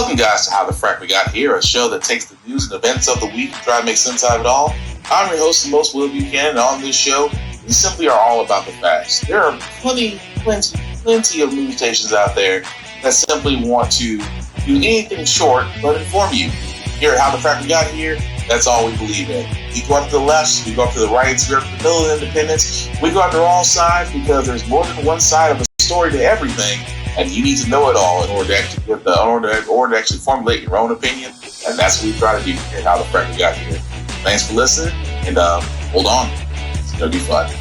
Welcome, guys, to How the Frack We Got Here, a show that takes the news and events of the week and try to make sense out of it all. I'm your host, the most Will Buchanan, and on this show, we simply are all about the facts. There are plenty of news stations out there that simply want to do anything short but inform you. Here at How the Frack We Got Here, that's all we believe in. We go up to the left, we go up to the right, we go up to the middle of independence. We go after all sides because there's more than one side of a story to everything. And you need to know it all in order to actually formulate your own opinion. And that's what we try to do here at How the Frack We Got Here. Thanks for listening, and hold on. It's going to be fun.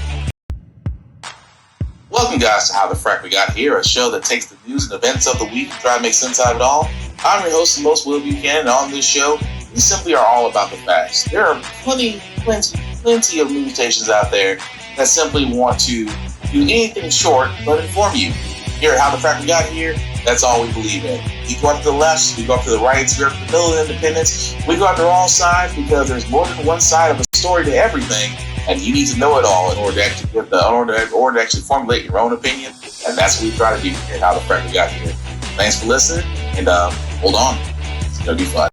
Welcome, guys, to How the Frack We Got Here, a show that takes the news and events of the week and try to make sense out of it all. I'm your host, the most Will Buchanan, and on this show, we simply are all about the facts. There are plenty of news stations out there that simply want to do anything short but inform you. Here at How the Frack We Got Here, that's all we believe in. We go up to the left, we go up to the right, we go up to the middle of independence. We go after all sides because there's more than one side of a story to everything, and you need to know it all in order to actually formulate your own opinion. And that's what we try to do here at How the Frack We Got Here. Thanks for listening, and hold on. It's gonna be fun.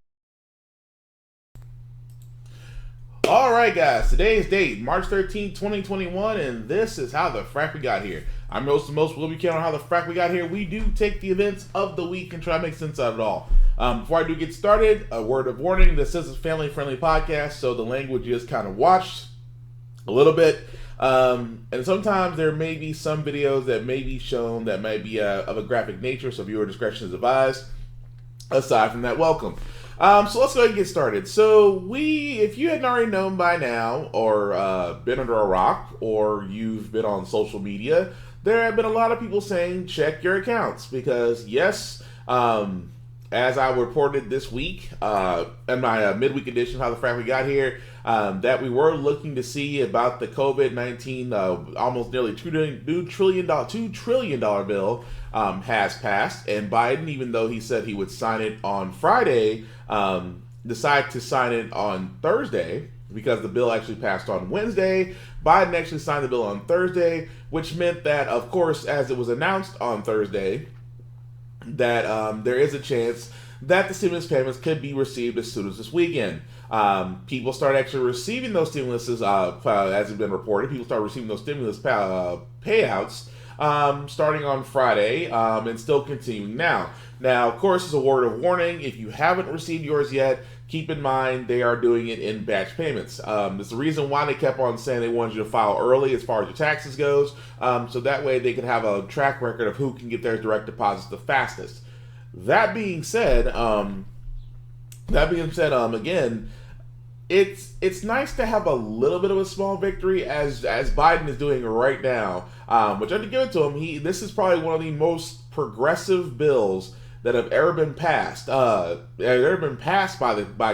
All right, guys. Today's date, March 13th, 2021, and this is How the Frack We Got Here. I'm your host, the most Will Buchanan on How the Frack We Got Here. We do take the events of the week and try to make sense of it all. Before I do get started, a word of warning. This is a family-friendly podcast, so the language is kind of watched a little bit. And sometimes there may be some videos that may be shown that might be of a graphic nature, so viewer discretion is advised. Aside from that, welcome. So let's go ahead and get started. So if you hadn't already known by now, or been under a rock, or you've been on social media, there have been a lot of people saying, check your accounts. Because yes, as I reported this week, in my midweek edition of How the Frack We Got Here, that we were looking to see about the COVID-19, almost nearly $2 trillion bill has passed. And Biden, even though he said he would sign it on Friday, decided to sign it on Thursday because the bill actually passed on Wednesday. Biden actually signed the bill on Thursday, which meant that, of course, as it was announced on Thursday, that there is a chance that the stimulus payments could be received as soon as this weekend. People start actually receiving those stimuluses, as has been reported. People start receiving those stimulus payouts starting on Friday and still continuing now. Now, of course, as a word of warning, if you haven't received yours yet, keep in mind they are doing it in batch payments. There's the reason why they kept on saying they wanted you to file early as far as your taxes goes, so that way they can have a track record of who can get their direct deposits the fastest. That being said, again, it's nice to have a little bit of a small victory as Biden is doing right now, which I have to give it to him. This is probably one of the most progressive bills that have ever been passed. By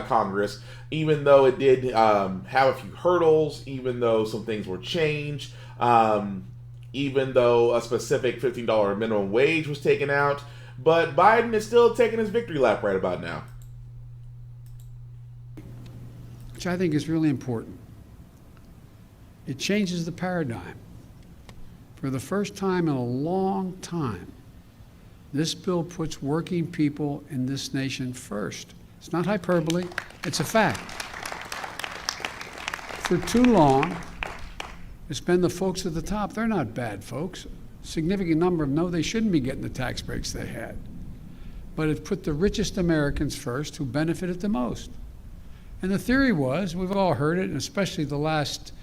Congress, even though it did have a few hurdles, even though some things were changed, even though a specific $15 minimum wage was taken out. But Biden is still taking his victory lap right about now. Which I think is really important. It changes the paradigm. For the first time in a long time, this bill puts working people in this nation first. It's not hyperbole, it's a fact. For too long, it's been the folks at the top. They're not bad folks. A significant number of them know they shouldn't be getting the tax breaks they had. But it put the richest Americans first who benefited the most. And the theory was, we've all heard it, and especially the last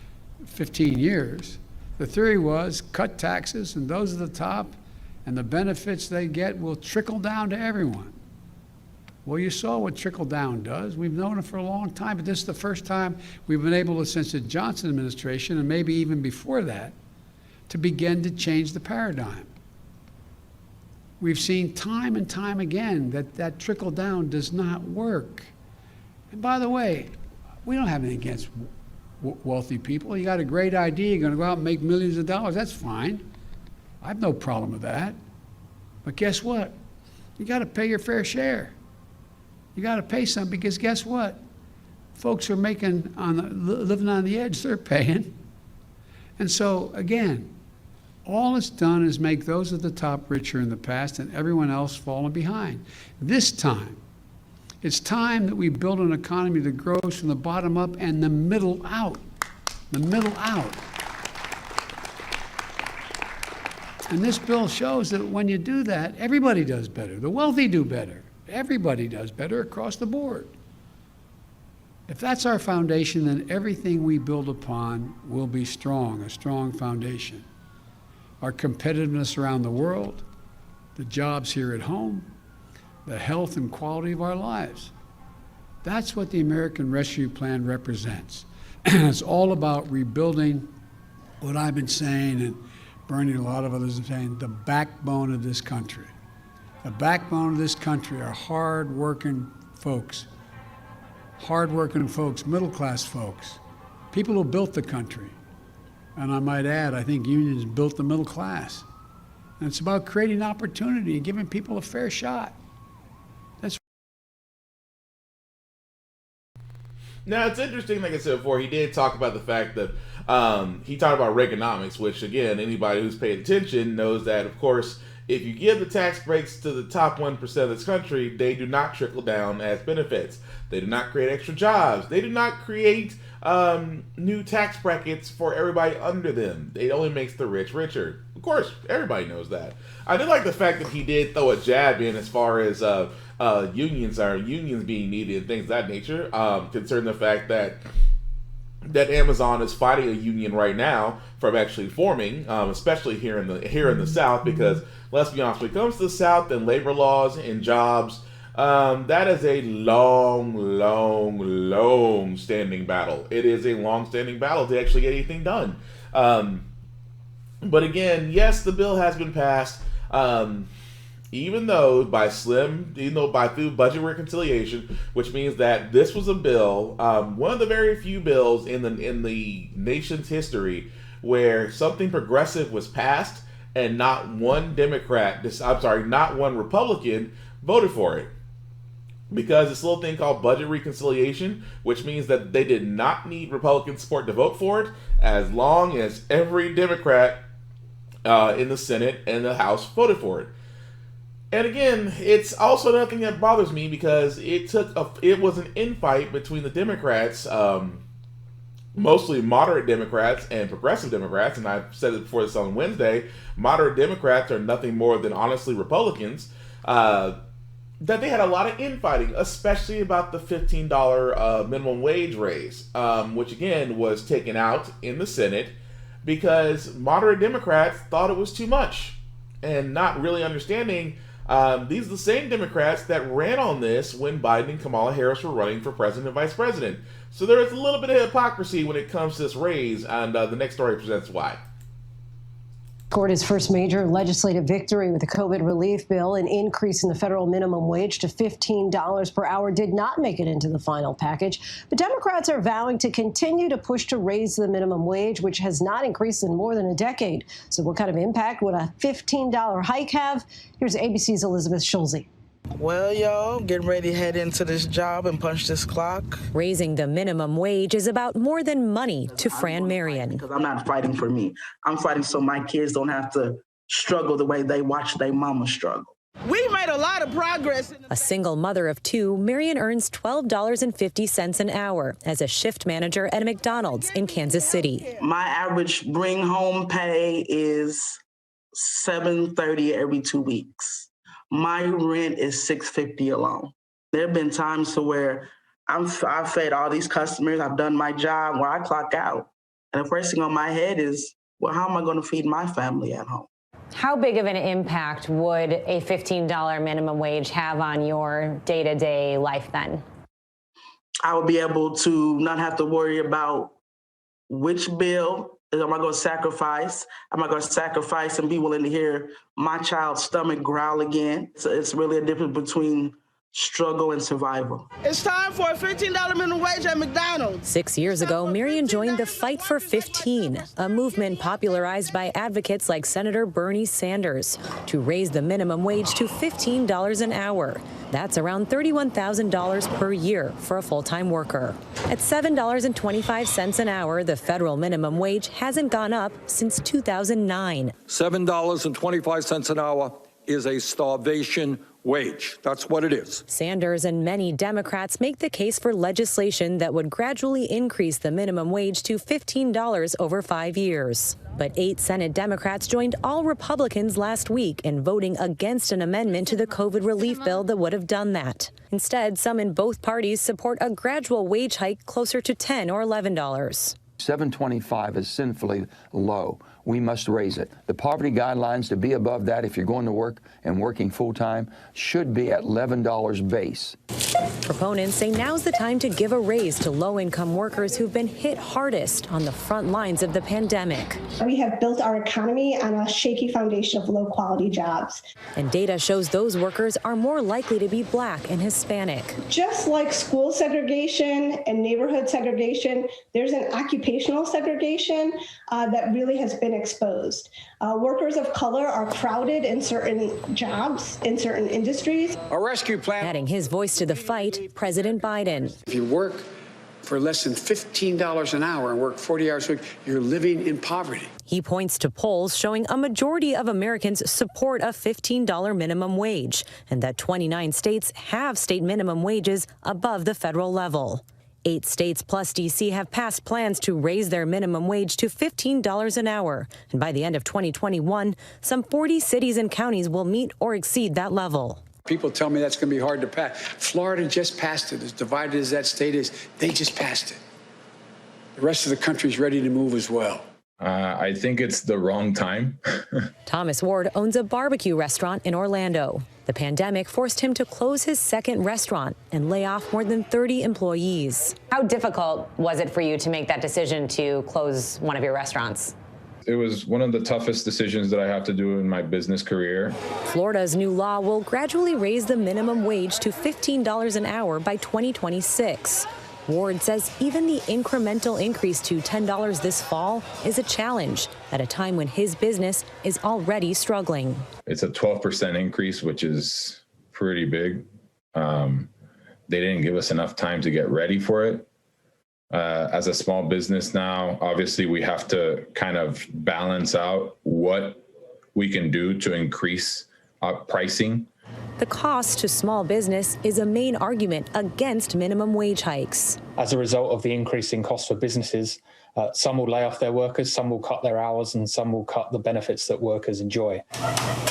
15 years, the theory was cut taxes and those at the top, and the benefits they get will trickle down to everyone. Well, you saw what trickle down does. We've known it for a long time, but this is the first time we've been able to, since the Johnson administration, and maybe even before that, to begin to change the paradigm. We've seen time and time again that trickle down does not work. And by the way, we don't have anything against wealthy people. You got a great idea, you're going to go out and make millions of dollars, that's fine. I have no problem with that. But guess what? You got to pay your fair share. You got to pay some, because guess what? Folks who are living on the edge, they're paying. And so, again, All it's done is make those at the top richer in the past and everyone else falling behind. This time, it's time that we build an economy that grows from the bottom up and the middle out. The middle out. And this bill shows that when you do that, everybody does better. The wealthy do better. Everybody does better across the board. If that's our foundation, then everything we build upon will be strong, a strong foundation. Our competitiveness around the world, the jobs here at home, the health and quality of our lives. That's what the American Rescue Plan represents. It's all about rebuilding what I've been saying, and Bernie and a lot of others are saying, the backbone of this country. The backbone of this country are hard-working folks, middle-class folks, people who built the country. And I might add, I think unions built the middle class. And it's about creating opportunity and giving people a fair shot. Now, it's interesting, like I said before, he did talk about the fact that he talked about Reaganomics, which, again, anybody who's paid attention knows that, of course, if you give the tax breaks to the top 1% of this country, they do not trickle down as benefits. They do not create extra jobs. They do not create new tax brackets for everybody under them. It only makes the rich richer. Of course, everybody knows that. I did like the fact that he did throw a jab in as far as unions being needed and things of that nature, concerning the fact that Amazon is fighting a union right now from actually forming, especially here in the South, because let's be honest, when it comes to the South and labor laws and jobs, that is a long standing battle. It is a long standing battle to actually get anything done. But again, yes, the bill has been passed. Even though through budget reconciliation, which means that this was a bill, one of the very few bills in the nation's history where something progressive was passed and not one Republican voted for it. Because this little thing called budget reconciliation, which means that they did not need Republican support to vote for it, as long as every Democrat in the Senate and the House voted for it. And again, it's also another thing that bothers me, because it was an infight between the Democrats, mostly moderate Democrats and progressive Democrats, and I've said it before this on Wednesday, moderate Democrats are nothing more than honestly Republicans, that they had a lot of infighting, especially about the $15 minimum wage raise, which again was taken out in the Senate because moderate Democrats thought it was too much, and not really understanding these are the same Democrats that ran on this when Biden and Kamala Harris were running for president and vice president. So there is a little bit of hypocrisy when it comes to this raise, and the next story presents why. Scored his first major legislative victory with the COVID relief bill. An increase in the federal minimum wage to $15 per hour did not make it into the final package. But Democrats are vowing to continue to push to raise the minimum wage, which has not increased in more than a decade. So what kind of impact would a $15 hike have? Here's ABC's Elizabeth Schulze. Well, y'all, getting ready to head into this job and punch this clock. Raising the minimum wage is about more than money to Fran Marion. Because I'm not fighting for me. I'm fighting so my kids don't have to struggle the way they watch their mama struggle. We made a lot of progress. A single mother of two, Marion earns $12.50 an hour as a shift manager at a McDonald's in Kansas City. My average bring home pay is $730 every 2 weeks. My rent is $650 alone. There have been times to where I've fed all these customers, I've done my job, where I clock out. And the first thing on my head is, well, how am I going to feed my family at home? How big of an impact would a $15 minimum wage have on your day-to-day life then? I would be able to not have to worry about which bill am I going to sacrifice? Am I going to sacrifice and be willing to hear my child's stomach growl again? So it's really a difference between struggle, and survival. It's time for a $15 minimum wage at McDonald's. 6 years ago, Marion joined the Fight for 15, a movement popularized by advocates like Senator Bernie Sanders to raise the minimum wage to $15 an hour. That's around $31,000 per year for a full-time worker. At $7.25 an hour, the federal minimum wage hasn't gone up since 2009. $7.25 an hour is a starvation wage. That's what it is. Sanders and many Democrats make the case for legislation that would gradually increase the minimum wage to $15 over 5 years. But 8 Senate Democrats joined all Republicans last week in voting against an amendment to the COVID relief bill that would have done that. Instead, some in both parties support a gradual wage hike closer to $10 or $11. $7.25 is sinfully low. We must raise it. The poverty guidelines to be above that if you're going to work and working full-time should be at $11 base. Proponents say now's the time to give a raise to low-income workers who've been hit hardest on the front lines of the pandemic. We have built our economy on a shaky foundation of low-quality jobs. And data shows those workers are more likely to be Black and Hispanic. Just like school segregation and neighborhood segregation, there's an occupational segregation that really has been exposed. Workers of color are crowded in certain jobs, in certain industries. A rescue plan. Adding his voice to the fight, President Biden. If you work for less than $15 an hour and work 40 hours a week, you're living in poverty. He points to polls showing a majority of Americans support a $15 minimum wage and that 29 states have state minimum wages above the federal level. 8 states plus D.C. have passed plans to raise their minimum wage to $15 an hour. And by the end of 2021, some 40 cities and counties will meet or exceed that level. People tell me that's going to be hard to pass. Florida just passed it. As divided as that state is, they just passed it. The rest of the country is ready to move as well. I think it's the wrong time. Thomas Ward owns a barbecue restaurant in Orlando. The pandemic forced him to close his second restaurant and lay off more than 30 employees. How difficult was it for you to make that decision to close one of your restaurants? It was one of the toughest decisions that I have to do in my business career. Florida's new law will gradually raise the minimum wage to $15 an hour by 2026. Ward says even the incremental increase to $10 this fall is a challenge at a time when his business is already struggling. It's a 12% increase, which is pretty big. They didn't give us enough time to get ready for it. As a small business now, obviously we have to kind of balance out what we can do to increase pricing. The cost to small business is a main argument against minimum wage hikes. As a result of the increasing cost for businesses, some will lay off their workers, some will cut their hours, and some will cut the benefits that workers enjoy.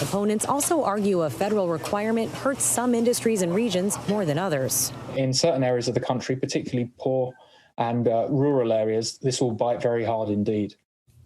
Opponents also argue a federal requirement hurts some industries and regions more than others. In certain areas of the country, particularly poor and rural areas, this will bite very hard indeed.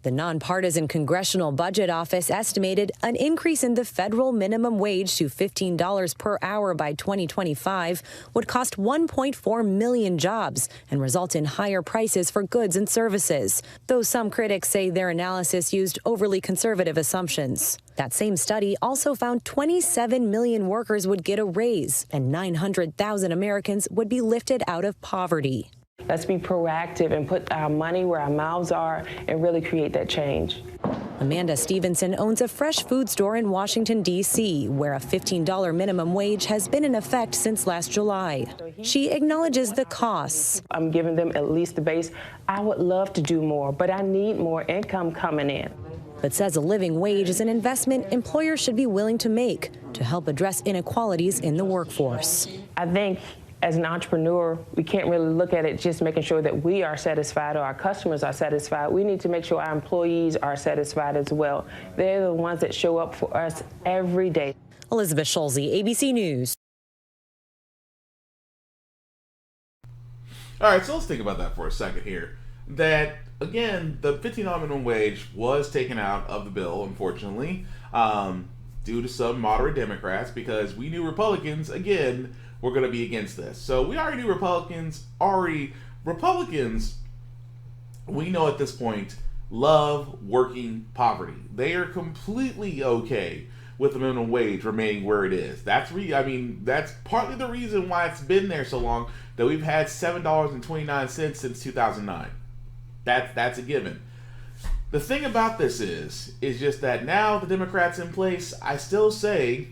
The nonpartisan Congressional Budget Office estimated an increase in the federal minimum wage to $15 per hour by 2025 would cost 1.4 million jobs and result in higher prices for goods and services, though some critics say their analysis used overly conservative assumptions. That same study also found 27 million workers would get a raise and 900,000 Americans would be lifted out of poverty. Let's be proactive and put our money where our mouths are and really create that change. Amanda Stevenson owns a fresh food store in Washington, D.C., where a $15 minimum wage has been in effect since last July. She acknowledges the costs. I'm giving them at least the base. I would love to do more, but I need more income coming in. But says a living wage is an investment employers should be willing to make to help address inequalities in the workforce. I think as an entrepreneur, we can't really look at it just making sure that we are satisfied or our customers are satisfied. We need to make sure our employees are satisfied as well. They're the ones that show up for us every day. Elizabeth Schulze, ABC News. All right, so let's think about that for a second here. That, again, the $15 minimum wage was taken out of the bill, unfortunately, due to some moderate Democrats, because we knew Republicans, again, were going to be against this. So we already knew Republicans, we know at this point, love working poverty. They are completely okay with the minimum wage remaining where it is. That's partly the reason why it's been there so long, that we've had $7.29 since 2009. That's a given. The thing about this is just that now the Democrats in place, I still say,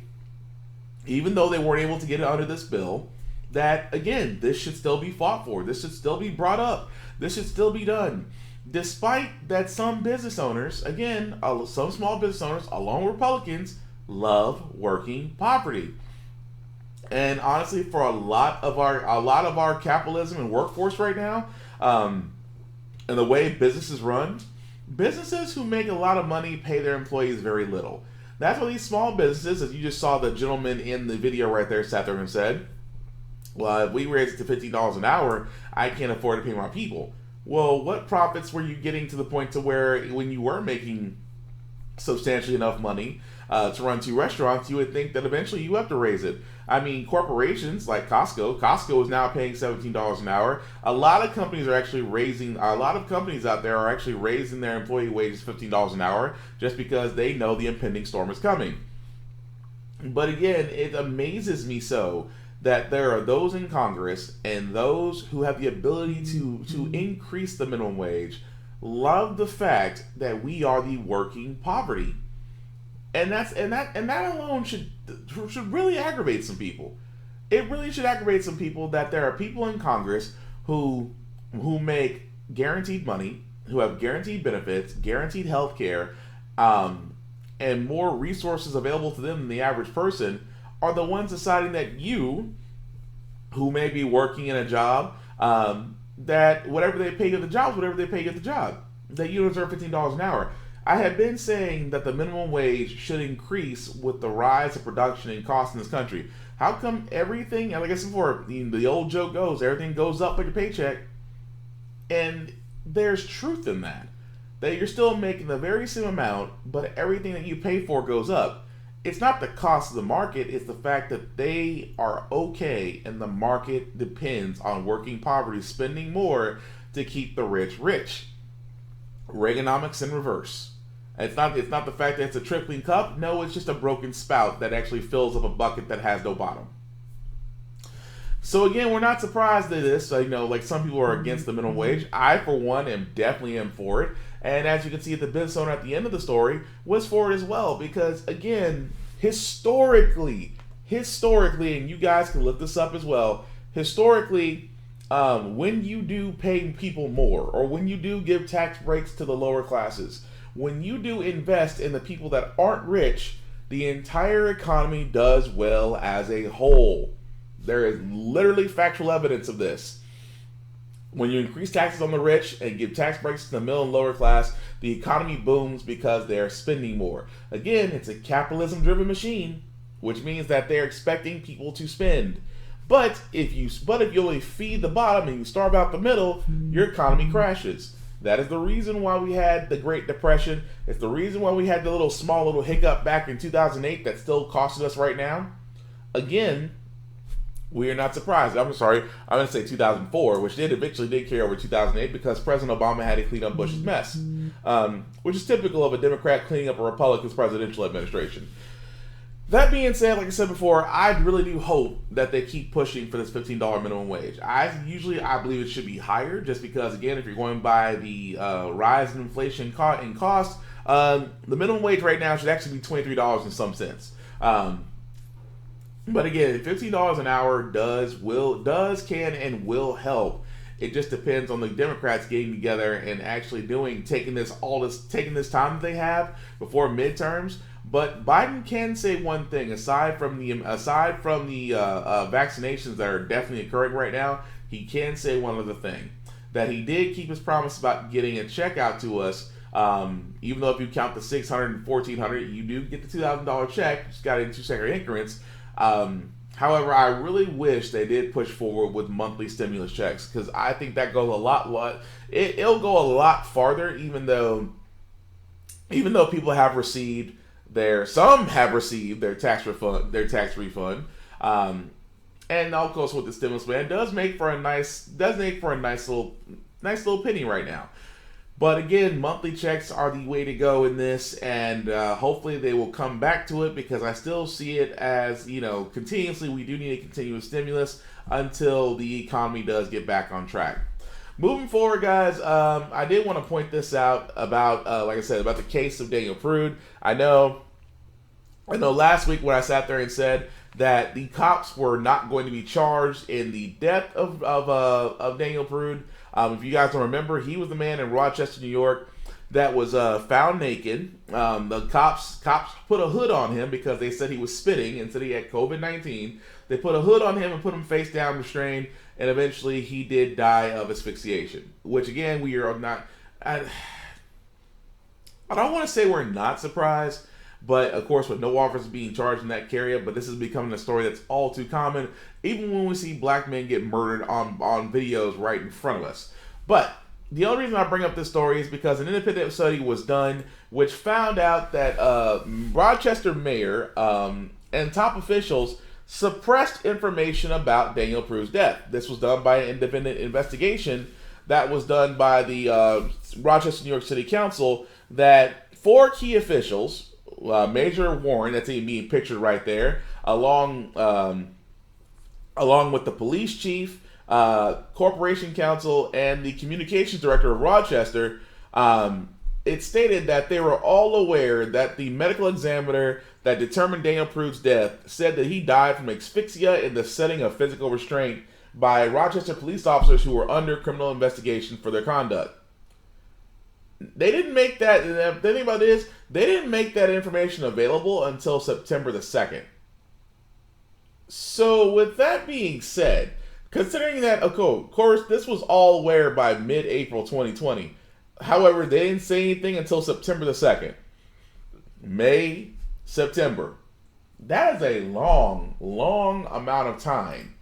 even though they weren't able to get it under this bill, that again, this should still be fought for. This should still be brought up. This should still be done. Despite that some business owners, again, some small business owners, along with Republicans, love working poverty. And honestly, for a lot of our capitalism and workforce right now, and the way businesses run, businesses who make a lot of money pay their employees very little. That's why these small businesses, as you just saw the gentleman in the video right there sat there and said, well, if we raise it to $15 an hour, I can't afford to pay my people. Well, what profits were you getting to the point to where when you were making substantially enough money to run 2 restaurants, you would think that eventually you have to raise it? I mean, corporations like Costco is now paying $17 an hour. A lot of companies out there are actually raising their employee wages $15 an hour just because they know the impending storm is coming. But again, it amazes me so that there are those in Congress and those who have the ability to increase the minimum wage love the fact that we are the working poverty. And that alone should really aggravate some people. It really should aggravate some people that there are people in Congress who make guaranteed money, who have guaranteed benefits, guaranteed health care, and more resources available to them than the average person, are the ones deciding that you, who may be working in a job, that whatever they pay you at the job, that you deserve $15 an hour. I have been saying that the minimum wage should increase with the rise of production and cost in this country. How come everything, like I said before, the old joke goes, everything goes up like a paycheck? And there's truth in that. That you're still making the very same amount, but everything that you pay for goes up. It's not the cost of the market, it's the fact that they are okay and the market depends on working poverty spending more to keep the rich rich. Reaganomics in reverse. It's not the fact that it's a trickling cup. No, it's just a broken spout that actually fills up a bucket that has no bottom. So again, we're not surprised at this. Like some people are against the minimum wage. I, for one, definitely am for it. And as you can see, the business owner at the end of the story was for it as well. Because again, historically, and you guys can look this up as well, historically, when you do pay people more, or when you do give tax breaks to the lower classes, when you do invest in the people that aren't rich, the entire economy does well as a whole. There is literally factual evidence of this. When you increase taxes on the rich and give tax breaks to the middle and lower class, the economy booms because they're spending more. Again, it's a capitalism-driven machine, which means that they're expecting people to spend. But if you only feed the bottom and you starve out the middle, your economy crashes. That is the reason why we had the Great Depression. It's the reason why we had the small little hiccup back in 2008 that still costed us right now. Again, we are not surprised. I'm going to say 2004, which eventually did carry over 2008 because President Obama had to clean up Bush's mess, which is typical of a Democrat cleaning up a Republican's presidential administration. That being said, like I said before, I really do hope that they keep pushing for this $15 minimum wage. I believe it should be higher just because, again, if you're going by the rise in inflation and cost, the minimum wage right now should actually be $23 in some sense. But again, $15 an hour can and will help. It just depends on the Democrats getting together and actually taking this time that they have before midterms. But Biden can say one thing aside from the vaccinations that are definitely occurring right now. He can say one other thing, that he did keep his promise about getting a check out to us. Even though if you count the $600 and $1,400, you do get the $2,000 check. You just got it in 2 separate increments. However, I really wish they did push forward with monthly stimulus checks because I think that goes it'll go a lot farther. Even though people have received some have received their tax refund, and of course with the stimulus plan does make for a nice little penny right now. But again, monthly checks are the way to go in this, and hopefully they will come back to it, because I still see it as, continuously we do need a continuous stimulus until the economy does get back on track. Moving forward, guys, I did want to point this out about, like I said, about the case of Daniel Prude. I know last week when I sat there and said that the cops were not going to be charged in the death of Daniel Prude. If you guys don't remember, he was the man in Rochester, New York, that was found naked. The cops put a hood on him because they said he was spitting and said he had COVID-19. They put a hood on him and put him face down, restrained, and eventually he did die of asphyxiation. Which again, we are not. I don't want to say we're not surprised, but of course, with no officers being charged in that area, but this is becoming a story that's all too common, even when we see black men get murdered on videos right in front of us. But the only reason I bring up this story is because an independent study was done which found out that Rochester mayor and top officials suppressed information about Daniel Prude's death. This was done by an independent investigation that was done by the Rochester, New York City Council, that 4 key officials, Major Warren, that's being pictured right there, along with the police chief, corporation counsel, and the communications director of Rochester, it stated that they were all aware that the medical examiner that determined Daniel Prude's death said that he died from asphyxia in the setting of physical restraint by Rochester police officers who were under criminal investigation for their conduct. They didn't make that, the thing about this, they didn't make that information available until September the 2nd. So with that being said, considering that, of course, this was all aware by mid-April 2020. However, they didn't say anything until September the 2nd. May, September. That is a long, long amount of time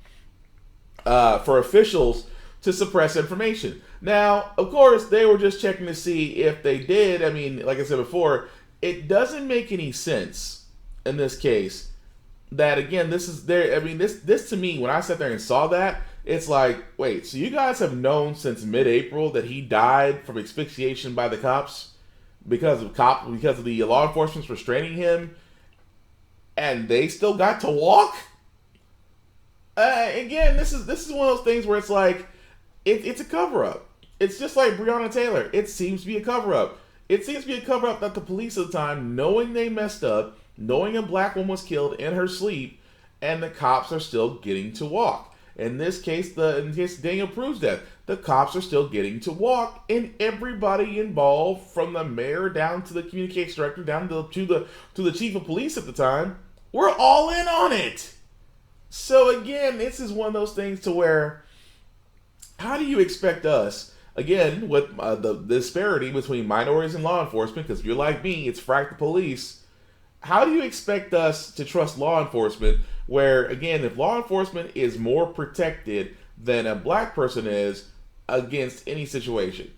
for officials to suppress information. Now, of course, they were just checking to see if they did. I mean, like I said before, it doesn't make any sense in this case that, again, this is there. I mean, this to me, when I sat there and saw that, it's like, wait, so you guys have known since mid-April that he died from asphyxiation by the cops because of the law enforcement restraining him, and they still got to walk? Again, this is one of those things where it's like, it's a cover-up. It's just like Breonna Taylor. It seems to be a cover-up. It seems to be a cover-up that the police at the time, knowing they messed up, knowing a black woman was killed in her sleep, and the cops are still getting to walk. In this case, Daniel Prude's death, the cops are still getting to walk, and everybody involved, from the mayor down to the communications director, down to the chief of police at the time, we're all in on it. So again, this is one of those things to where, how do you expect us, again, with the disparity between minorities and law enforcement, because if you're like me, it's Frack the police, how do you expect us to trust law enforcement where, again, if law enforcement is more protected than a black person is against any situation?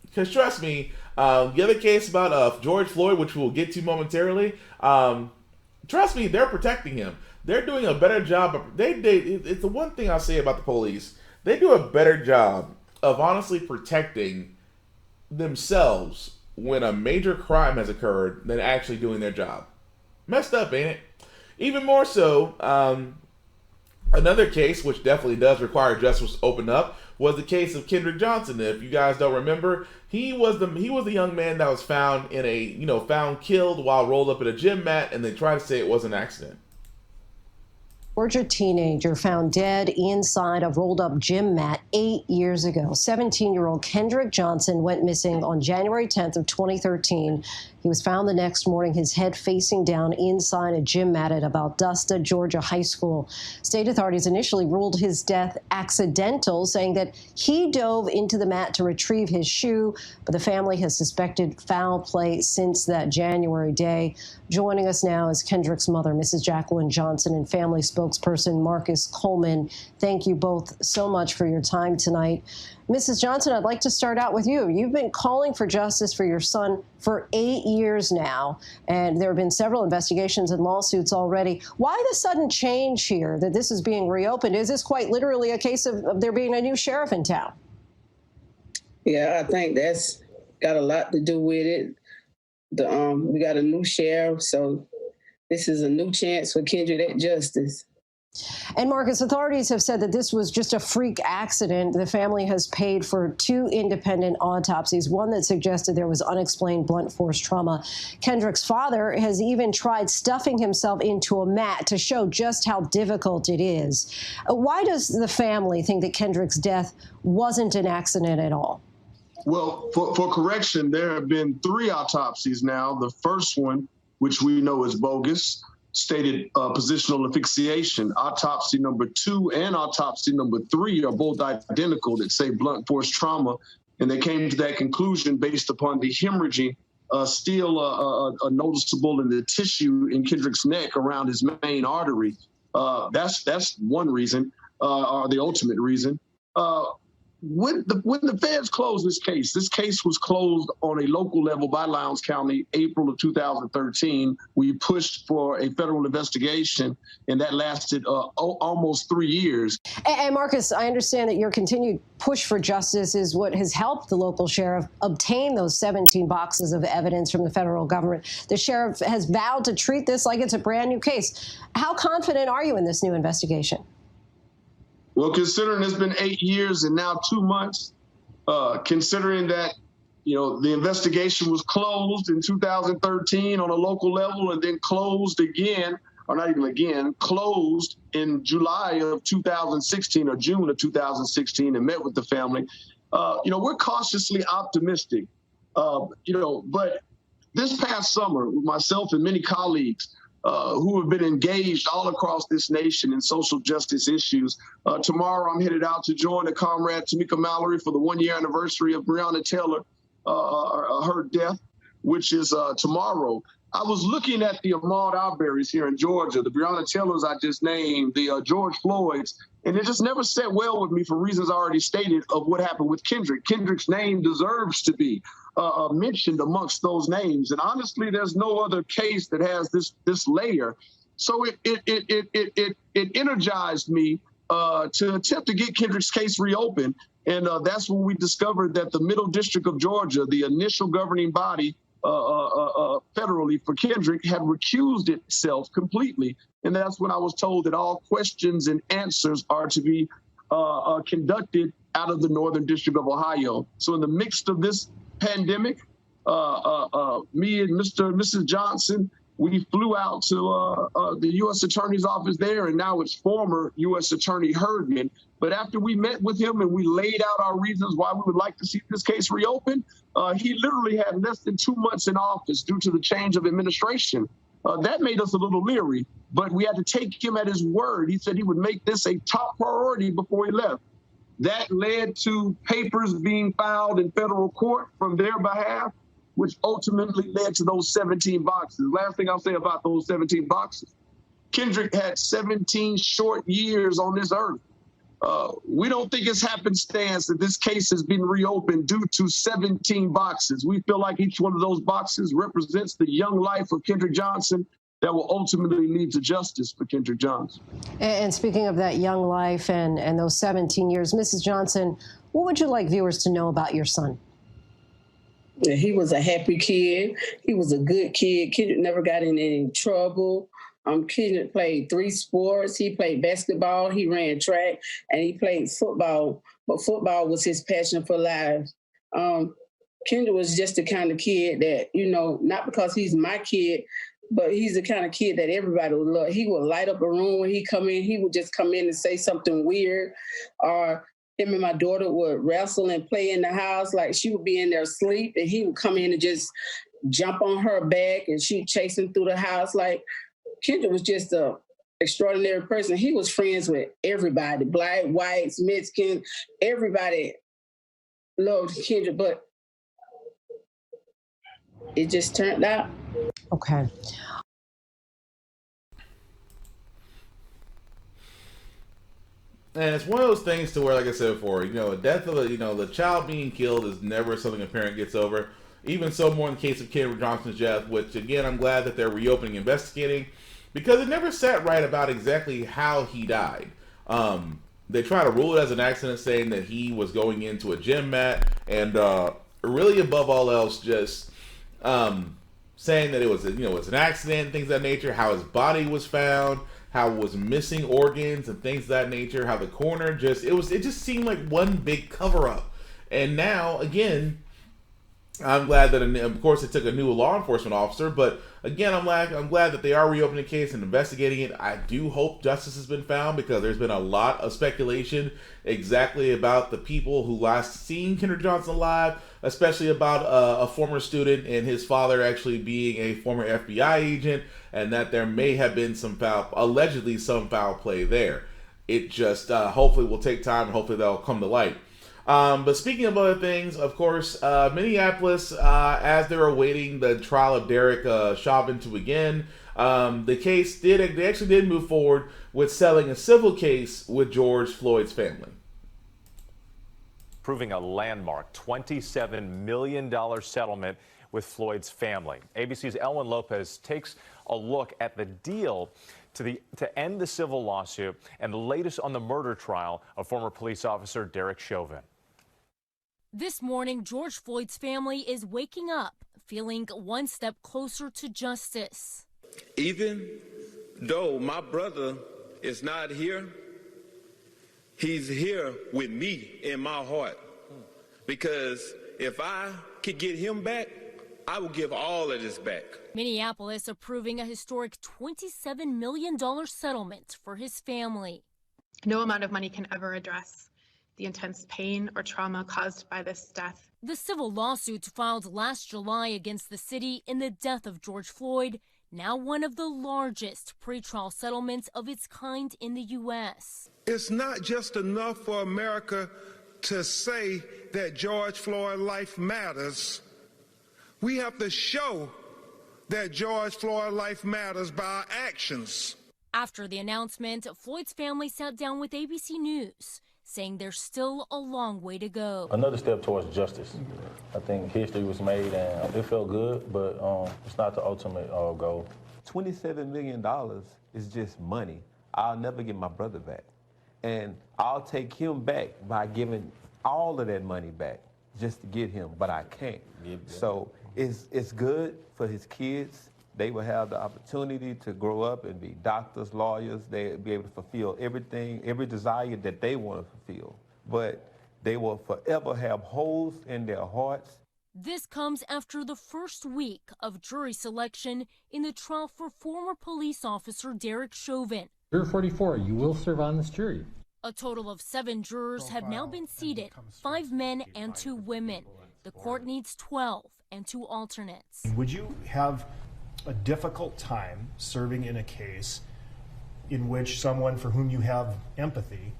Because trust me, the other case about George Floyd, which we'll get to momentarily, trust me, they're protecting him. They're doing a better job. It's the one thing I'll say about the police. They do a better job of honestly protecting themselves when a major crime has occurred than actually doing their job. Messed up, ain't it? Even more so, another case which definitely does require justice open up was the case of Kendrick Johnson. If you guys don't remember, he was the young man that was found found killed while rolled up in a gym mat, and they tried to say it was an accident. Georgia teenager found dead inside a rolled-up gym mat 8 years ago. 17-year-old Kendrick Johnson went missing on January 10th of 2013. He was found the next morning, his head facing down inside a gym mat at Valdosta, Georgia High School. State authorities initially ruled his death accidental, saying that he dove into the mat to retrieve his shoe, but the family has suspected foul play since that January day. Joining us now is Kendrick's mother, Mrs. Jacqueline Johnson, and family spokesperson Marcus Coleman. Thank you both so much for your time tonight. Mrs. Johnson, I'd like to start out with you. You've been calling for justice for your son for 8 years now, and there have been several investigations and lawsuits already. Why the sudden change here that this is being reopened? Is this quite literally a case of there being a new sheriff in town? Yeah, I think that's got a lot to do with it. We got a new sheriff, so this is a new chance for Kendrick at justice. And Marcus, authorities have said that this was just a freak accident. The family has paid for 2 independent autopsies, one that suggested there was unexplained blunt force trauma. Kendrick's father has even tried stuffing himself into a mat to show just how difficult it is. Why does the family think that Kendrick's death wasn't an accident at all? Well, for correction, there have been 3 autopsies now. The first one, which we know is bogus, stated positional asphyxiation. Autopsy number 2 and autopsy number 3 are both identical that say blunt force trauma. And they came to that conclusion based upon the hemorrhaging still noticeable in the tissue in Kendrick's neck around his main artery. That's one reason, or the ultimate reason. When the feds closed this case was closed on a local level by Lowndes County, April of 2013. We pushed for a federal investigation, and that lasted almost 3 years. And Marcus, I understand that your continued push for justice is what has helped the local sheriff obtain those 17 boxes of evidence from the federal government. The sheriff has vowed to treat this like it's a brand new case. How confident are you in this new investigation? Well, considering it's been 8 years and now 2 months, considering that, the investigation was closed in 2013 on a local level and then closed again, or not even again, closed in July of 2016 or June of 2016 and met with the family, we're cautiously optimistic, but this past summer, with myself and many colleagues, who have been engaged all across this nation in social justice issues. Tomorrow, I'm headed out to join a comrade, Tamika Mallory, for the 1-year anniversary of Breonna Taylor, her death, which is tomorrow. I was looking at the Ahmaud Arbery's here in Georgia, the Breonna Taylors I just named, the George Floyd's, and it just never sat well with me for reasons I already stated of what happened with Kendrick. Kendrick's name deserves to be mentioned amongst those names. And honestly, there's no other case that has this layer. So it energized me to attempt to get Kendrick's case reopened. And that's when we discovered that the Middle District of Georgia, the initial governing body federally for Kendrick, had recused itself completely. And that's when I was told that all questions and answers are to be conducted out of the Northern District of Ohio. So in the midst of this pandemic, me and Mrs. Johnson, we flew out to the U.S. Attorney's office there, and now it's former U.S. Attorney Herdman. But after we met with him and we laid out our reasons why we would like to see this case reopened, he literally had less than 2 months in office due to the change of administration. That made us a little leery, but we had to take him at his word. He said he would make this a top priority before he left. That led to papers being filed in federal court from their behalf, which ultimately led to those 17 boxes. Last thing I'll say about those 17 boxes, Kendrick had 17 short years on this earth. We don't think it's happenstance that this case has been reopened due to 17 boxes. We feel like each one of those boxes represents the young life of Kendrick Johnson that will ultimately lead to justice for Kendrick Johnson. And speaking of that young life and those 17 years, Mrs. Johnson, what would you like viewers to know about your son? He was a happy kid. He was a good kid. Kendrick never got in any trouble. Kendrick played 3 sports. He played basketball, he ran track, and he played football. But football was his passion for life. Kendrick was just the kind of kid that, not because he's my kid, but he's the kind of kid that everybody would love. He would light up a room when he come in. He would just come in and say something weird. Or him and my daughter would wrestle and play in the house. Like she would be in there asleep, and he would come in and just jump on her back, and she'd chase him through the house. Like Kendrick was just an extraordinary person. He was friends with everybody, black, whites, Mexican, everybody loved Kendrick, but it just turned out. Okay. And it's one of those things to where, like I said before, the death of the child being killed is never something a parent gets over. Even so more in the case of Kendrick Johnson's death, which again, I'm glad that they're reopening investigating, because it never sat right about exactly how he died. They try to rule it as an accident, saying that he was going into a gym mat and really above all else, just saying that it was it was an accident, things of that nature. How his body was found, how it was missing organs and things of that nature. How the coroner it just seemed like one big cover up. And now again, I'm glad that, of course, it took a new law enforcement officer, but again, I'm glad that they are reopening the case and investigating it. I do hope justice has been found, because there's been a lot of speculation exactly about the people who last seen Kendrick Johnson alive, especially about a former student and his father actually being a former FBI agent, and that there may have been allegedly some foul play there. It just hopefully will take time, and hopefully that'll come to light. But speaking of other things, of course, Minneapolis, as they're awaiting the trial of Derek Chauvin to begin, they actually did move forward with settling a civil case with George Floyd's family. Proving a landmark $27 million settlement with Floyd's family. ABC's Elwin Lopez takes a look at the deal to end the civil lawsuit and the latest on the murder trial of former police officer Derek Chauvin. This morning, George Floyd's family is waking up, feeling one step closer to justice. Even though my brother is not here, he's here with me in my heart. Because if I could get him back, I will give all of this back. Minneapolis approving a historic $27 million settlement for his family. No amount of money can ever address the intense pain or trauma caused by this death. The civil lawsuit filed last July against the city in the death of George Floyd, now one of the largest pretrial settlements of its kind in the U.S. It's not just enough for America to say that George Floyd's life matters. We have to show that George Floyd's life matters by our actions. After the announcement, Floyd's family sat down with ABC News, saying there's still a long way to go. Another step towards justice. I think history was made and it felt good, but it's not the ultimate goal. $27 million is just money. I'll never get my brother back. And I'll take him back by giving all of that money back just to get him, but I can't. So it's good for his kids. They will have the opportunity to grow up and be doctors, lawyers. They'll be able to fulfill everything, every desire that they want to fulfill. But they will forever have holes in their hearts. This comes after the first week of jury selection in the trial for former police officer Derek Chauvin. Juror 44, you will serve on this jury. A total of 7 jurors have now been seated, 5 men and 2 women. The court needs 12 and 2 alternates. Would you have a difficult time serving in a case in which someone for whom you have empathy,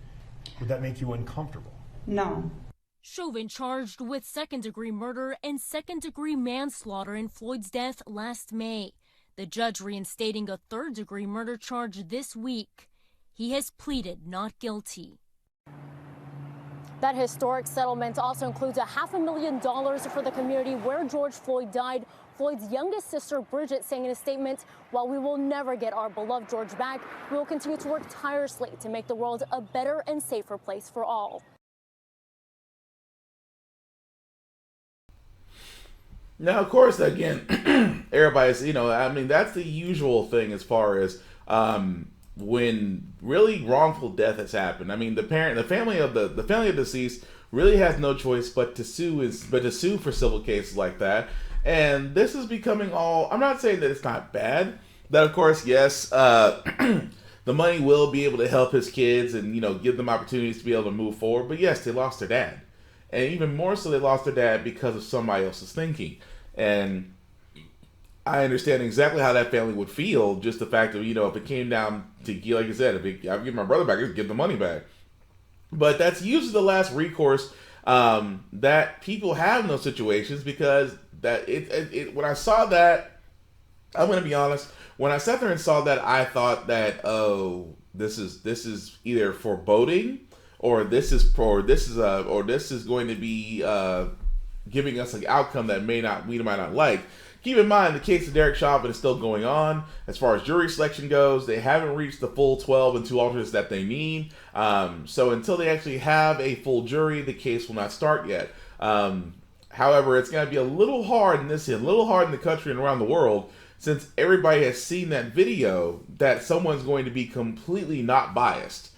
would that make you uncomfortable? No. Chauvin charged with second-degree murder and second-degree manslaughter in Floyd's death last May. The judge reinstating a third-degree murder charge this week. He has pleaded not guilty. That historic settlement also includes $500,000 for the community where George Floyd died. Floyd's youngest sister, Bridget, saying in a statement, "While we will never get our beloved George back, we will continue to work tirelessly to make the world a better and safer place for all." Now, of course, again, everybody's, that's the usual thing as far as when really wrongful death has happened. I mean, the family of the deceased really has no choice but to sue for civil cases like that. And this is becoming I'm not saying that it's not bad. That, of course, yes, the money will be able to help his kids and, give them opportunities to be able to move forward. But yes, they lost their dad. And even more so, they lost their dad because of somebody else's thinking. And I understand exactly how that family would feel. Just the fact of, if it came down to, like I said, if I give my brother back, I just give the money back. But that's usually the last recourse that people have in those situations, because when I saw that, I'm going to be honest, when I sat there and saw that, I thought that, this is either foreboding, or this is going to be giving us an outcome that we might not like. Keep in mind, the case of Derek Chauvin is still going on. As far as jury selection goes, they haven't reached the full 12 and 2 alternates that they need. So until they actually have a full jury, the case will not start yet. However, it's going to be a little hard in the country and around the world, since everybody has seen that video, that someone's going to be completely not biased.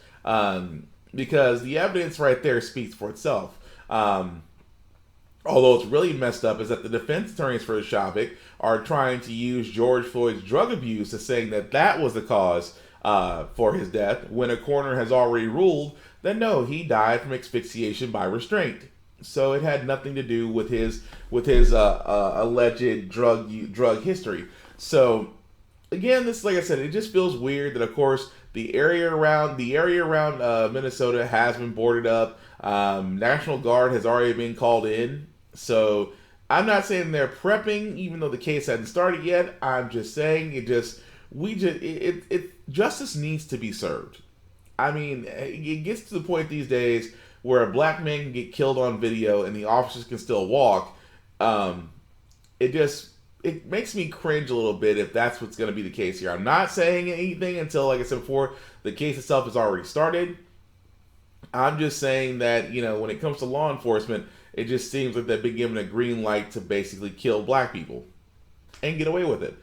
Because the evidence right there speaks for itself. Although it's really messed up is that the defense attorneys for Shavik are trying to use George Floyd's drug abuse as saying that that was the cause for his death, when a coroner has already ruled that no, he died from asphyxiation by restraint. So it had nothing to do with his alleged drug history. So again, this, like I said, it just feels weird that, of course, the area around Minnesota has been boarded up. National Guard has already been called in. So I'm not saying they're prepping, even though the case hasn't started yet. I'm just saying justice needs to be served. I mean, it gets to the point these days where a black man can get killed on video and the officers can still walk. It makes me cringe a little bit if that's what's going to be the case here. I'm not saying anything until, like I said before, the case itself has already started. I'm just saying that, when it comes to law enforcement, it just seems like they've been given a green light to basically kill black people and get away with it.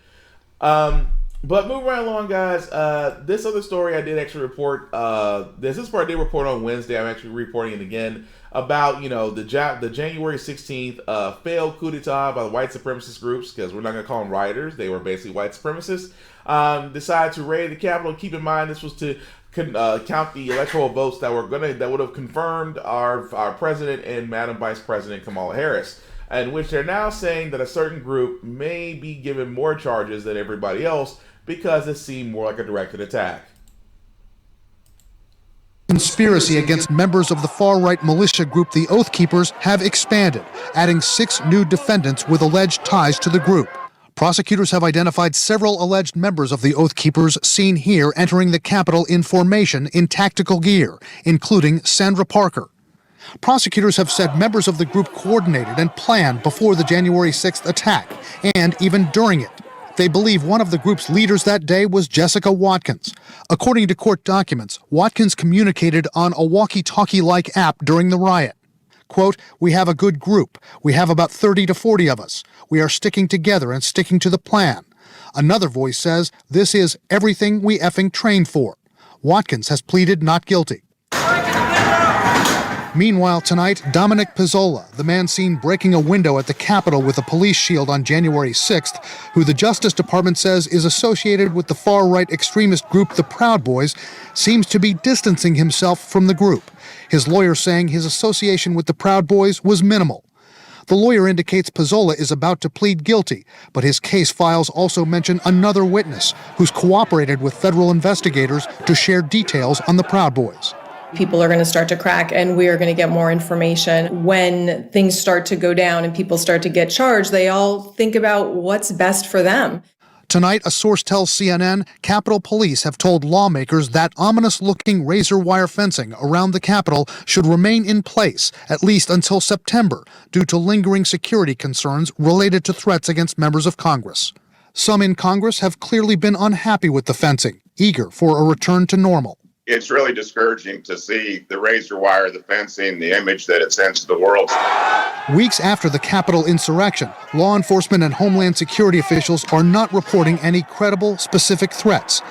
But moving right along, guys, this other story I did actually report, this part I did report on Wednesday. I'm actually reporting it again about, the January 16th failed coup d'etat by the white supremacist groups, because we're not going to call them rioters. They were basically white supremacists. Decided to raid the Capitol. Keep in mind, this was to count the electoral votes that would have confirmed our president and Madam Vice President Kamala Harris, in which they're now saying that a certain group may be given more charges than everybody else because it seemed more like a directed attack. Conspiracy against members of the far-right militia group the Oath Keepers have expanded, adding 6 new defendants with alleged ties to the group. Prosecutors have identified several alleged members of the Oath Keepers seen here entering the Capitol in formation in tactical gear, including Sandra Parker. Prosecutors have said members of the group coordinated and planned before the January 6th attack, and even during it. They believe one of the group's leaders that day was Jessica Watkins. According to court documents, Watkins communicated on a walkie-talkie-like app during the riot. Quote, "We have a good group. We have about 30 to 40 of us. We are sticking together and sticking to the plan." Another voice says, "This is everything we effing trained for." Watkins has pleaded not guilty. Meanwhile, tonight, Dominic Pizzola, the man seen breaking a window at the Capitol with a police shield on January 6th, who the Justice Department says is associated with the far-right extremist group the Proud Boys, seems to be distancing himself from the group. His lawyer saying his association with the Proud Boys was minimal. The lawyer indicates Pizzola is about to plead guilty, but his case files also mention another witness who's cooperated with federal investigators to share details on the Proud Boys. People are going to start to crack, and we are going to get more information. When things start to go down and people start to get charged, they all think about what's best for them. Tonight, a source tells CNN Capitol Police have told lawmakers that ominous-looking razor wire fencing around the Capitol should remain in place, at least until September, due to lingering security concerns related to threats against members of Congress. Some in Congress have clearly been unhappy with the fencing, eager for a return to normal. It's really discouraging to see the razor wire, the fencing, the image that it sends to the world. Weeks after the Capitol insurrection, law enforcement and Homeland Security officials are not reporting any credible, specific threats.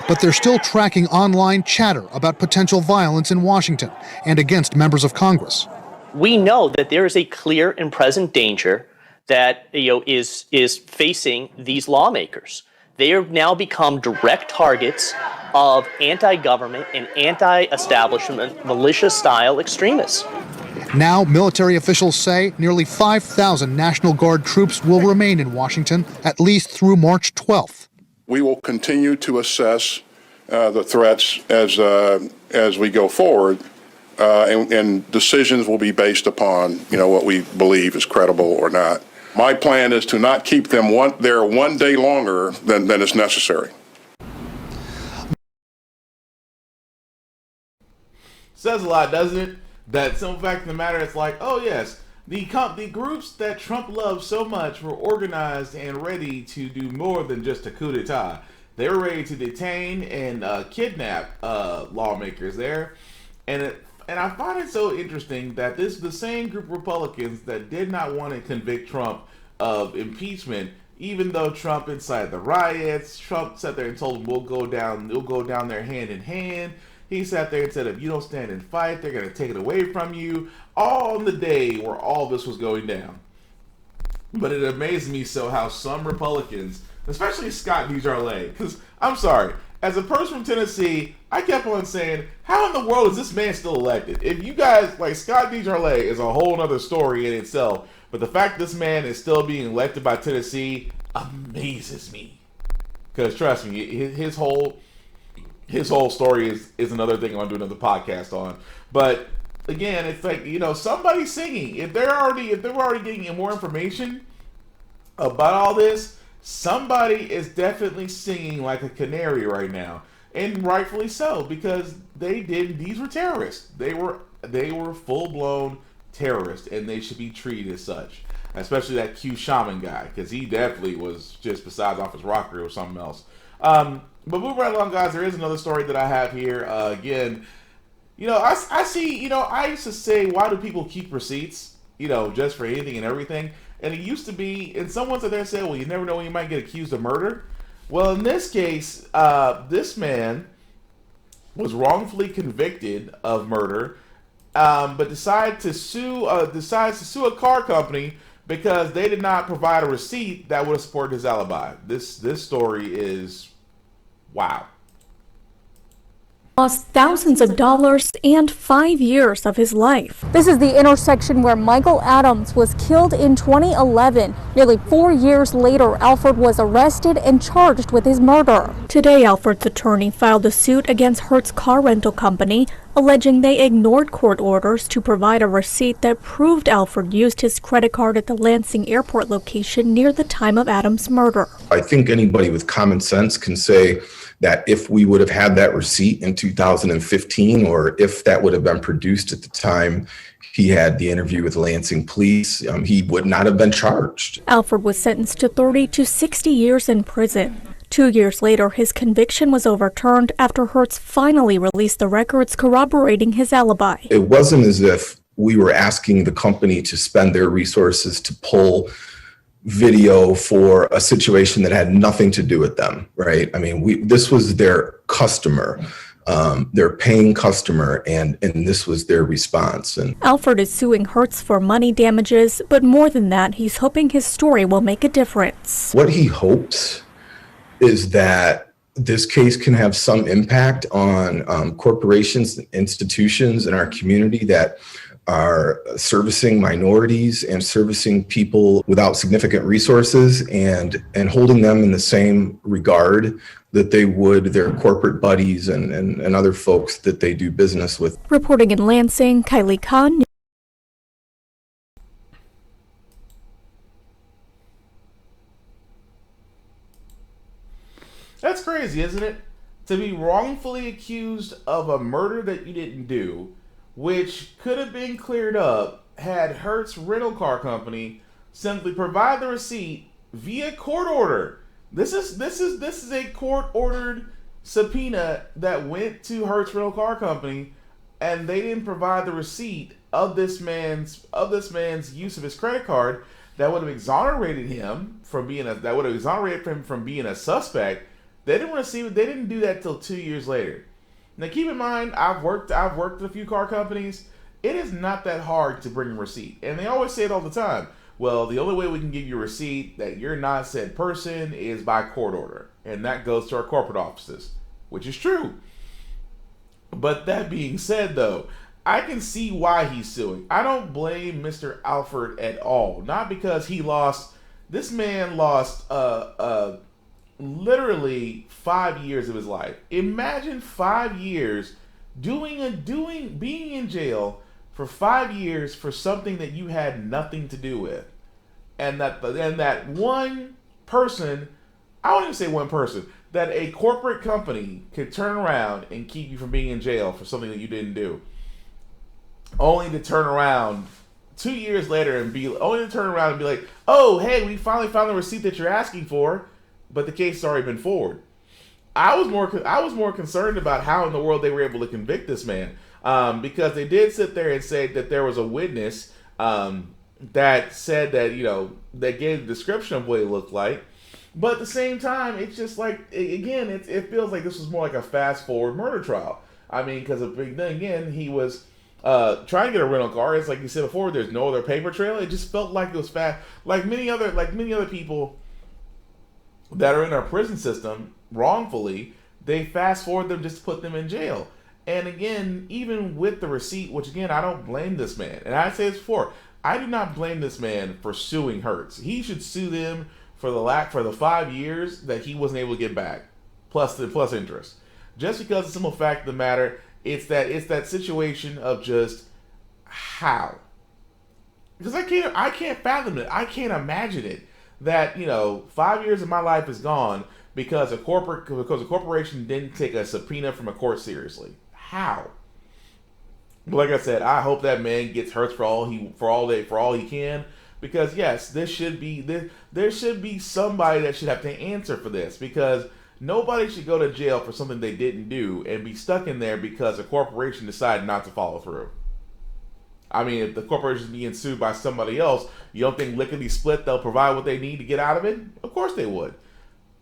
But they're still tracking online chatter about potential violence in Washington and against members of Congress. We know that there is a clear and present danger that is facing these lawmakers. They have now become direct targets of anti-government and anti-establishment militia-style extremists. Now, military officials say nearly 5,000 National Guard troops will remain in Washington at least through March 12th. We will continue to assess the threats as we go forward, and decisions will be based upon what we believe is credible or not. My plan is to not keep them there one day longer than is necessary. Says a lot, doesn't it? That simple fact of the matter, it's like, oh yes, the groups that Trump loves so much were organized and ready to do more than just a coup d'etat. They were ready to detain and kidnap lawmakers there. And I find it so interesting that this is the same group of Republicans that did not want to convict Trump of impeachment, even though Trump incited the riots. Trump sat there and told them we'll go down there hand in hand. He sat there and said, if you don't stand and fight, they're going to take it away from you. All on the day where all this was going down. But it amazed me so how some Republicans, especially Scott DeJarlais, because I'm sorry, as a person from Tennessee, I kept on saying, how in the world is this man still elected? If you guys, like, Scott DeJarlais is a whole other story in itself, but the fact this man is still being elected by Tennessee amazes me. Because trust me, his whole story is another thing I'll do another podcast on. But again, it's like, somebody's singing. If they're already getting more information about all this, somebody is definitely singing like a canary right now, and rightfully so, because these were terrorists. They were full blown terrorists, and they should be treated as such. Especially that Q Shaman guy, because he definitely was just besides off his rocker or something else. But moving right along, guys, there is another story that I have here. Again, I see, I used to say, why do people keep receipts, just for anything and everything? And it used to be, and someone said there said, well, you never know when you might get accused of murder. Well, in this case, this man was wrongfully convicted of murder, but decides to sue a car company because they did not provide a receipt that would have supported his alibi. This story is wow. Lost thousands of dollars and 5 years of his life. This is the intersection where Michael Adams was killed in 2011. Nearly 4 years later, Alfred was arrested and charged with his murder. Today, Alfred's attorney filed a suit against Hertz Car Rental Company, alleging they ignored court orders to provide a receipt that proved Alfred used his credit card at the Lansing airport location near the time of Adams' murder. I think anybody with common sense can say that if we would have had that receipt in 2015, or if that would have been produced at the time he had the interview with Lansing police, he would not have been charged. Alfred was sentenced to 30 to 60 years in prison. 2 years later, his conviction was overturned after Hertz finally released the records corroborating his alibi. It wasn't as if we were asking the company to spend their resources to pull video for a situation that had nothing to do with them, right? I mean, this was their customer, their paying customer, and this was their response. And Alfred is suing Hertz for money damages, but more than that, he's hoping his story will make a difference. What he hopes is that this case can have some impact on corporations and institutions in our community that are servicing minorities and servicing people without significant resources, and holding them in the same regard that they would their corporate buddies and other folks that they do business with. Reporting in Lansing, Kylie Kahn. That's crazy, isn't it? To be wrongfully accused of a murder that you didn't do, which could have been cleared up had Hertz Rental Car Company simply provide the receipt via court order. This is a court-ordered subpoena that went to Hertz Rental Car Company, and they didn't provide the receipt of this man's use of his credit card that would have exonerated him from being a suspect. They didn't do that till 2 years later. Now keep in mind, I've worked at a few car companies. It is not that hard to bring a receipt. And they always say it all the time. Well, the only way we can give you a receipt that you're not said person is by court order. And that goes to our corporate offices, which is true. But that being said, though, I can see why he's suing. I don't blame Mr. Alfred at all. Not because this man lost literally 5 years of his life. Imagine 5 years being in jail for 5 years for something that you had nothing to do with. And that one person, I won't even say one person, that a corporate company could turn around and keep you from being in jail for something that you didn't do. Only to turn around 2 years later and be like, oh, hey, we finally found the receipt that you're asking for, but the case has already been forwarded. I was more concerned about how in the world they were able to convict this man. because they did sit there and say that there was a witness that said that, that gave the description of what it looked like. But at the same time, it's just like, again, it feels like this was more like a fast forward murder trial. I mean, because then again, he was trying to get a rental car. It's like you said before, there's no other paper trail. It just felt like it was fast. Like many other people that are in our prison system wrongfully, they fast forward them just to put them in jail. And again, even with the receipt, which again, I don't blame this man. And I said this before, I do not blame this man for suing Hertz. He should sue them for the 5 years that he wasn't able to get back, plus interest. Just because the simple fact of the matter, it's that situation of just how. Because I can't fathom it. I can't imagine it. That 5 years of my life is gone because a corporation didn't take a subpoena from a court seriously. How? But like I said, I hope that man gets Hertz for all he can. Because yes, there should be somebody that should have to answer for this, because nobody should go to jail for something they didn't do and be stuck in there because a corporation decided not to follow through. I mean, if the corporation is being sued by somebody else, you don't think lickety split they'll provide what they need to get out of it? Of course they would.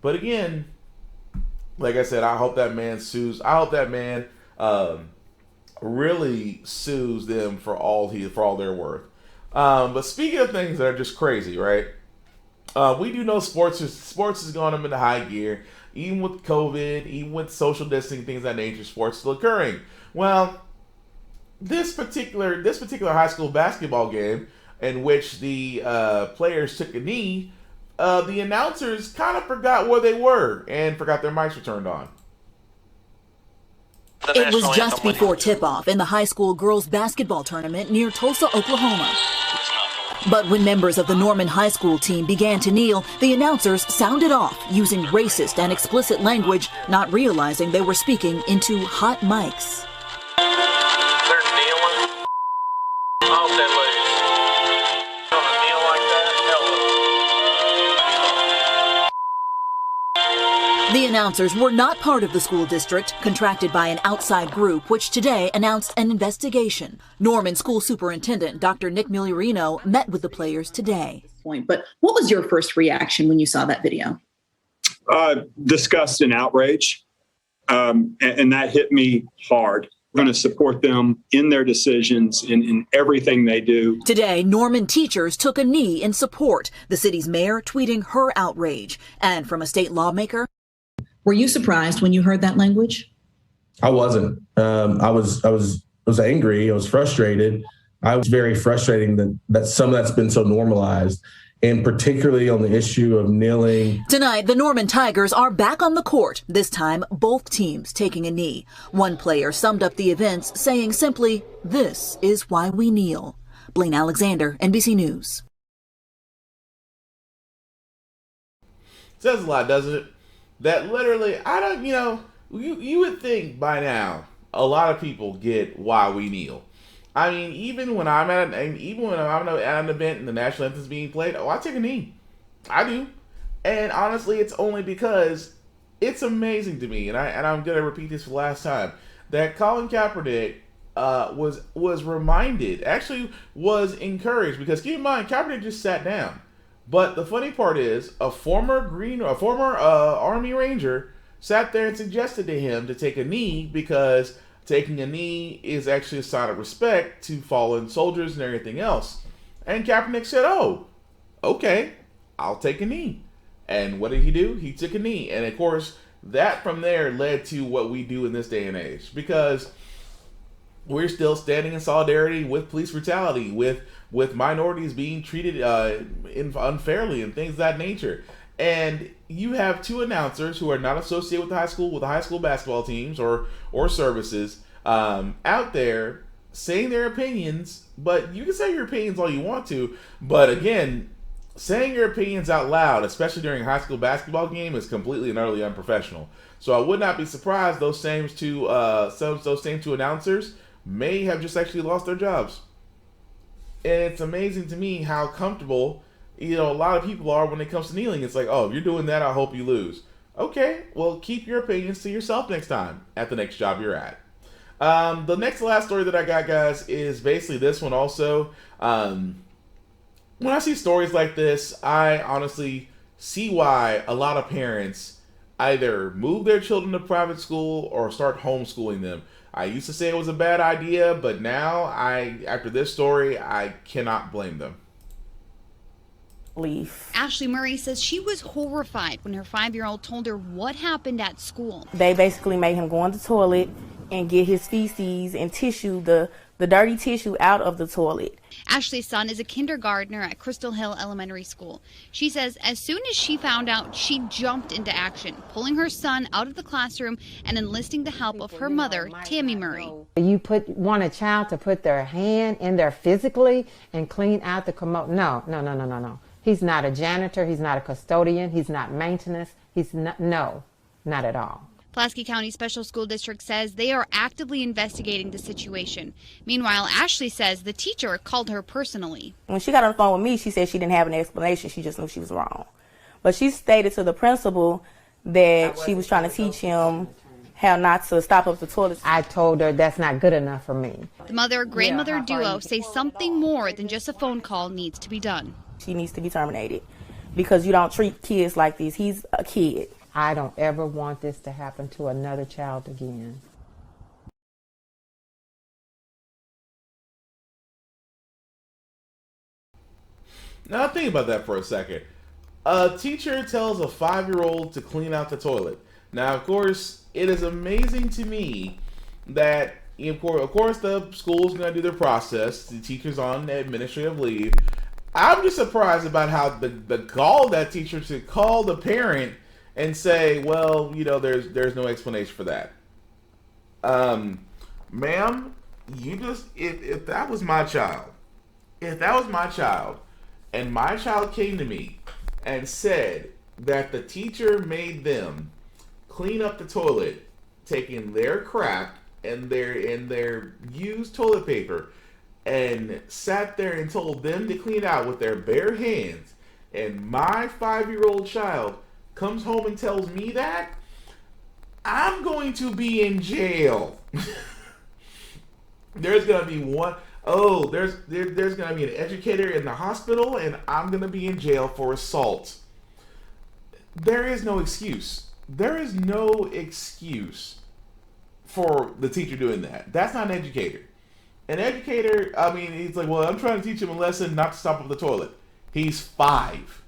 But again, like I said, I hope that man sues. I hope that man really sues them for all they're worth. But speaking of things that are just crazy, right? We do know sports is going up into high gear, even with COVID, even with social distancing, things of that nature. Sports still occurring. Well, this particular high school basketball game in which the players took a knee, the announcers kind of forgot where they were and forgot their mics were turned on. It was just before tip-off in the high school girls basketball tournament near Tulsa, Oklahoma. But when members of the Norman High School team began to kneel, the announcers sounded off using racist and explicit language, not realizing they were speaking into hot mics. They're kneeling. I hope they lose. Gonna kneel like that? The announcers were not part of the school district, contracted by an outside group, which today announced an investigation. Norman School Superintendent Dr. Nick Migliorino met with the players today. But what was your first reaction when you saw that video? Disgust and outrage, and that hit me hard. We're going to support them in their decisions, in everything they do. Today, Norman teachers took a knee in support, the city's mayor tweeting her outrage. And from a state lawmaker, were you surprised when you heard that language? I wasn't. I was angry. I was frustrated. I was very frustrating that some of that's been so normalized, and particularly on the issue of kneeling. Tonight, the Norman Tigers are back on the court, this time both teams taking a knee. One player summed up the events saying simply, "This is why we kneel." Blaine Alexander, NBC News. Says a lot, doesn't it? That literally, you would think by now a lot of people get why we kneel. I mean, even when I'm at an event and the national anthem is being played, I take a knee. I do. And honestly, it's only because it's amazing to me, and I'm gonna repeat this for the last time, that Colin Kaepernick was reminded, actually was encouraged, because keep in mind, Kaepernick just sat down. But the funny part is, a former Army Ranger sat there and suggested to him to take a knee, because taking a knee is actually a sign of respect to fallen soldiers and everything else. And Kaepernick said, "Oh, okay, I'll take a knee." And what did he do? He took a knee. And of course, that from there led to what we do in this day and age, because we're still standing in solidarity with police brutality, with minorities being treated unfairly and things of that nature. And you have two announcers who are not associated with the high school basketball teams or services out there saying their opinions. But you can say your opinions all you want to, but again, saying your opinions out loud, especially during a high school basketball game, is completely and utterly unprofessional. So I would not be surprised those same two announcers may have just actually lost their jobs. And it's amazing to me how comfortable a lot of people are when it comes to kneeling. It's like, oh, if you're doing that, I hope you lose. Okay, well, keep your opinions to yourself next time at the next job you're at. The next last story that I got, guys, is basically this one also. When I see stories like this, I honestly see why a lot of parents either move their children to private school or start homeschooling them. I used to say it was a bad idea, but now after this story, I cannot blame them. Ashley Murray says she was horrified when her 5-year-old told her what happened at school. They basically made him go in the toilet and get his feces and tissue, the dirty tissue, out of the toilet. Ashley's son is a kindergartner at Crystal Hill Elementary School. She says as soon as she found out, she jumped into action, pulling her son out of the classroom and enlisting the help of her mother, Tammy Murray. You want a child to put their hand in there physically and clean out the commode. No. He's not a janitor. He's not a custodian. He's not maintenance. He's not at all. Pulaski County Special School District says they are actively investigating the situation. Meanwhile, Ashley says the teacher called her personally. When she got on the phone with me, she said she didn't have an explanation. She just knew she was wrong. But she stated to the principal that she was trying to teach him how not to stop up the toilet. I told her that's not good enough for me. The mother-grandmother duo say something more than just a phone call needs to be done. She needs to be terminated because you don't treat kids like this. He's a kid. I don't ever want this to happen to another child again. Now think about that for a second. A teacher tells a 5-year-old to clean out the toilet. Now, of course, it is amazing to me that, of course, the school's going to do their process. The teacher's on administrative leave. I'm just surprised about how the call that teacher to call the parent and say, well, there's no explanation for that. Ma'am, you just, if that was my child, and my child came to me and said that the teacher made them clean up the toilet, taking their crap and their used toilet paper, and sat there and told them to clean it out with their bare hands, and my 5-year-old child comes home and tells me that, I'm going to be in jail. There's going to be there's going to be an educator in the hospital, and I'm going to be in jail for assault. There is no excuse. There is no excuse for the teacher doing that. That's not an educator. An educator, he's like, well, I'm trying to teach him a lesson not to stop up the toilet. He's 5.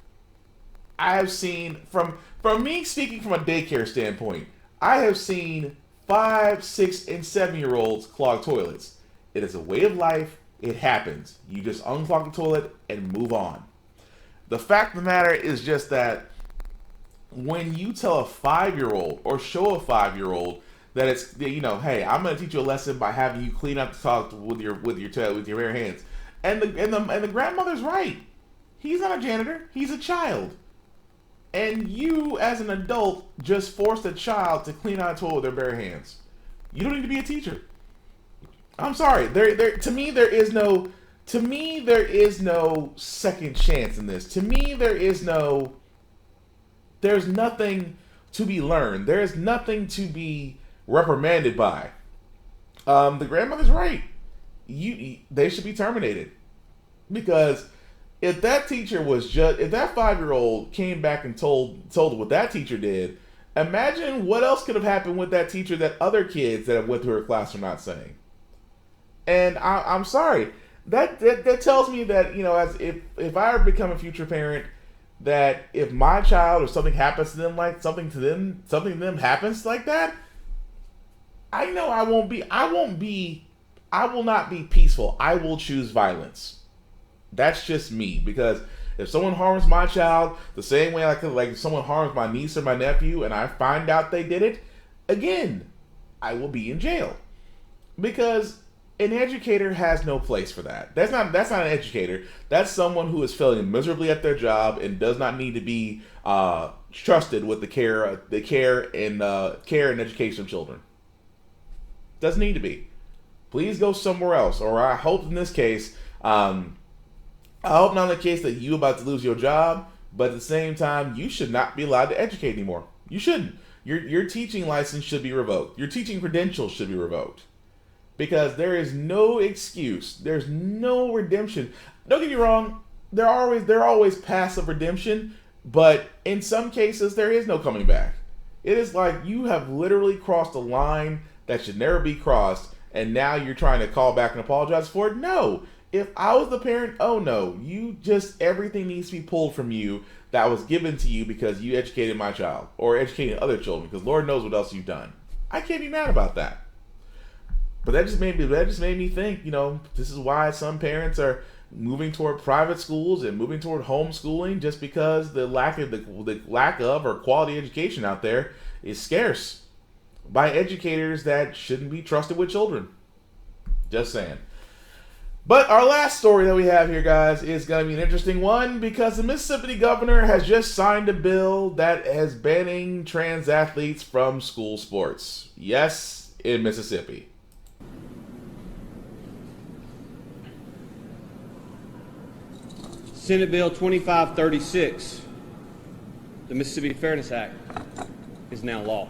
I have seen, from me speaking from a daycare standpoint, I have seen 5, 6, and 7-year-olds clog toilets. It is a way of life. It happens. You just unclog the toilet and move on. The fact of the matter is just that when you tell a 5-year-old or show a 5-year-old that it's, hey, I'm going to teach you a lesson by having you clean up the toilet with your bare hands, and the grandmother's right. He's not a janitor. He's a child. And you, as an adult, just forced a child to clean out a toilet with their bare hands. You don't need to be a teacher. I'm sorry. To me, there is no second chance in this. To me, there's nothing to be learned. There's nothing to be reprimanded by. The grandmother's right. They should be terminated, because if that teacher if that 5-year-old came back and told what that teacher did, imagine what else could have happened with that teacher that other kids that went through her class are not saying. And I'm sorry. That tells me that, as if I ever become a future parent, that if my child or something happens to them, something to them happens like that, I know I will not be peaceful. I will choose violence. That's just me, because if someone harms my child the same way if someone harms my niece or my nephew and I find out they did it, again, I will be in jail. Because an educator has no place for that. That's not an educator. That's someone who is failing miserably at their job and does not need to be trusted with the care and education of children. Doesn't need to be. Please go somewhere else. Or I hope in this case, I hope not in the case that you're about to lose your job, but at the same time, you should not be allowed to educate anymore. You shouldn't. Your teaching license should be revoked. Your teaching credentials should be revoked. because there is no excuse. There's no redemption. Don't get me wrong. There are always paths of redemption, but in some cases there is no coming back. It is like you have literally crossed a line that should never be crossed, and now you're trying to call back and apologize for it. No. If I was the parent, oh no, everything needs to be pulled from you that was given to you because you educated my child or educated other children, because Lord knows what else you've done. I can't be mad about that. But that just made me think, this is why some parents are moving toward private schools and moving toward homeschooling, just because the lack of or quality education out there is scarce by educators that shouldn't be trusted with children. Just saying. But our last story that we have here, guys, is going to be an interesting one, because the Mississippi governor has just signed a bill that is banning trans athletes from school sports. Yes, in Mississippi. Senate Bill 2536, the Mississippi Fairness Act, is now law.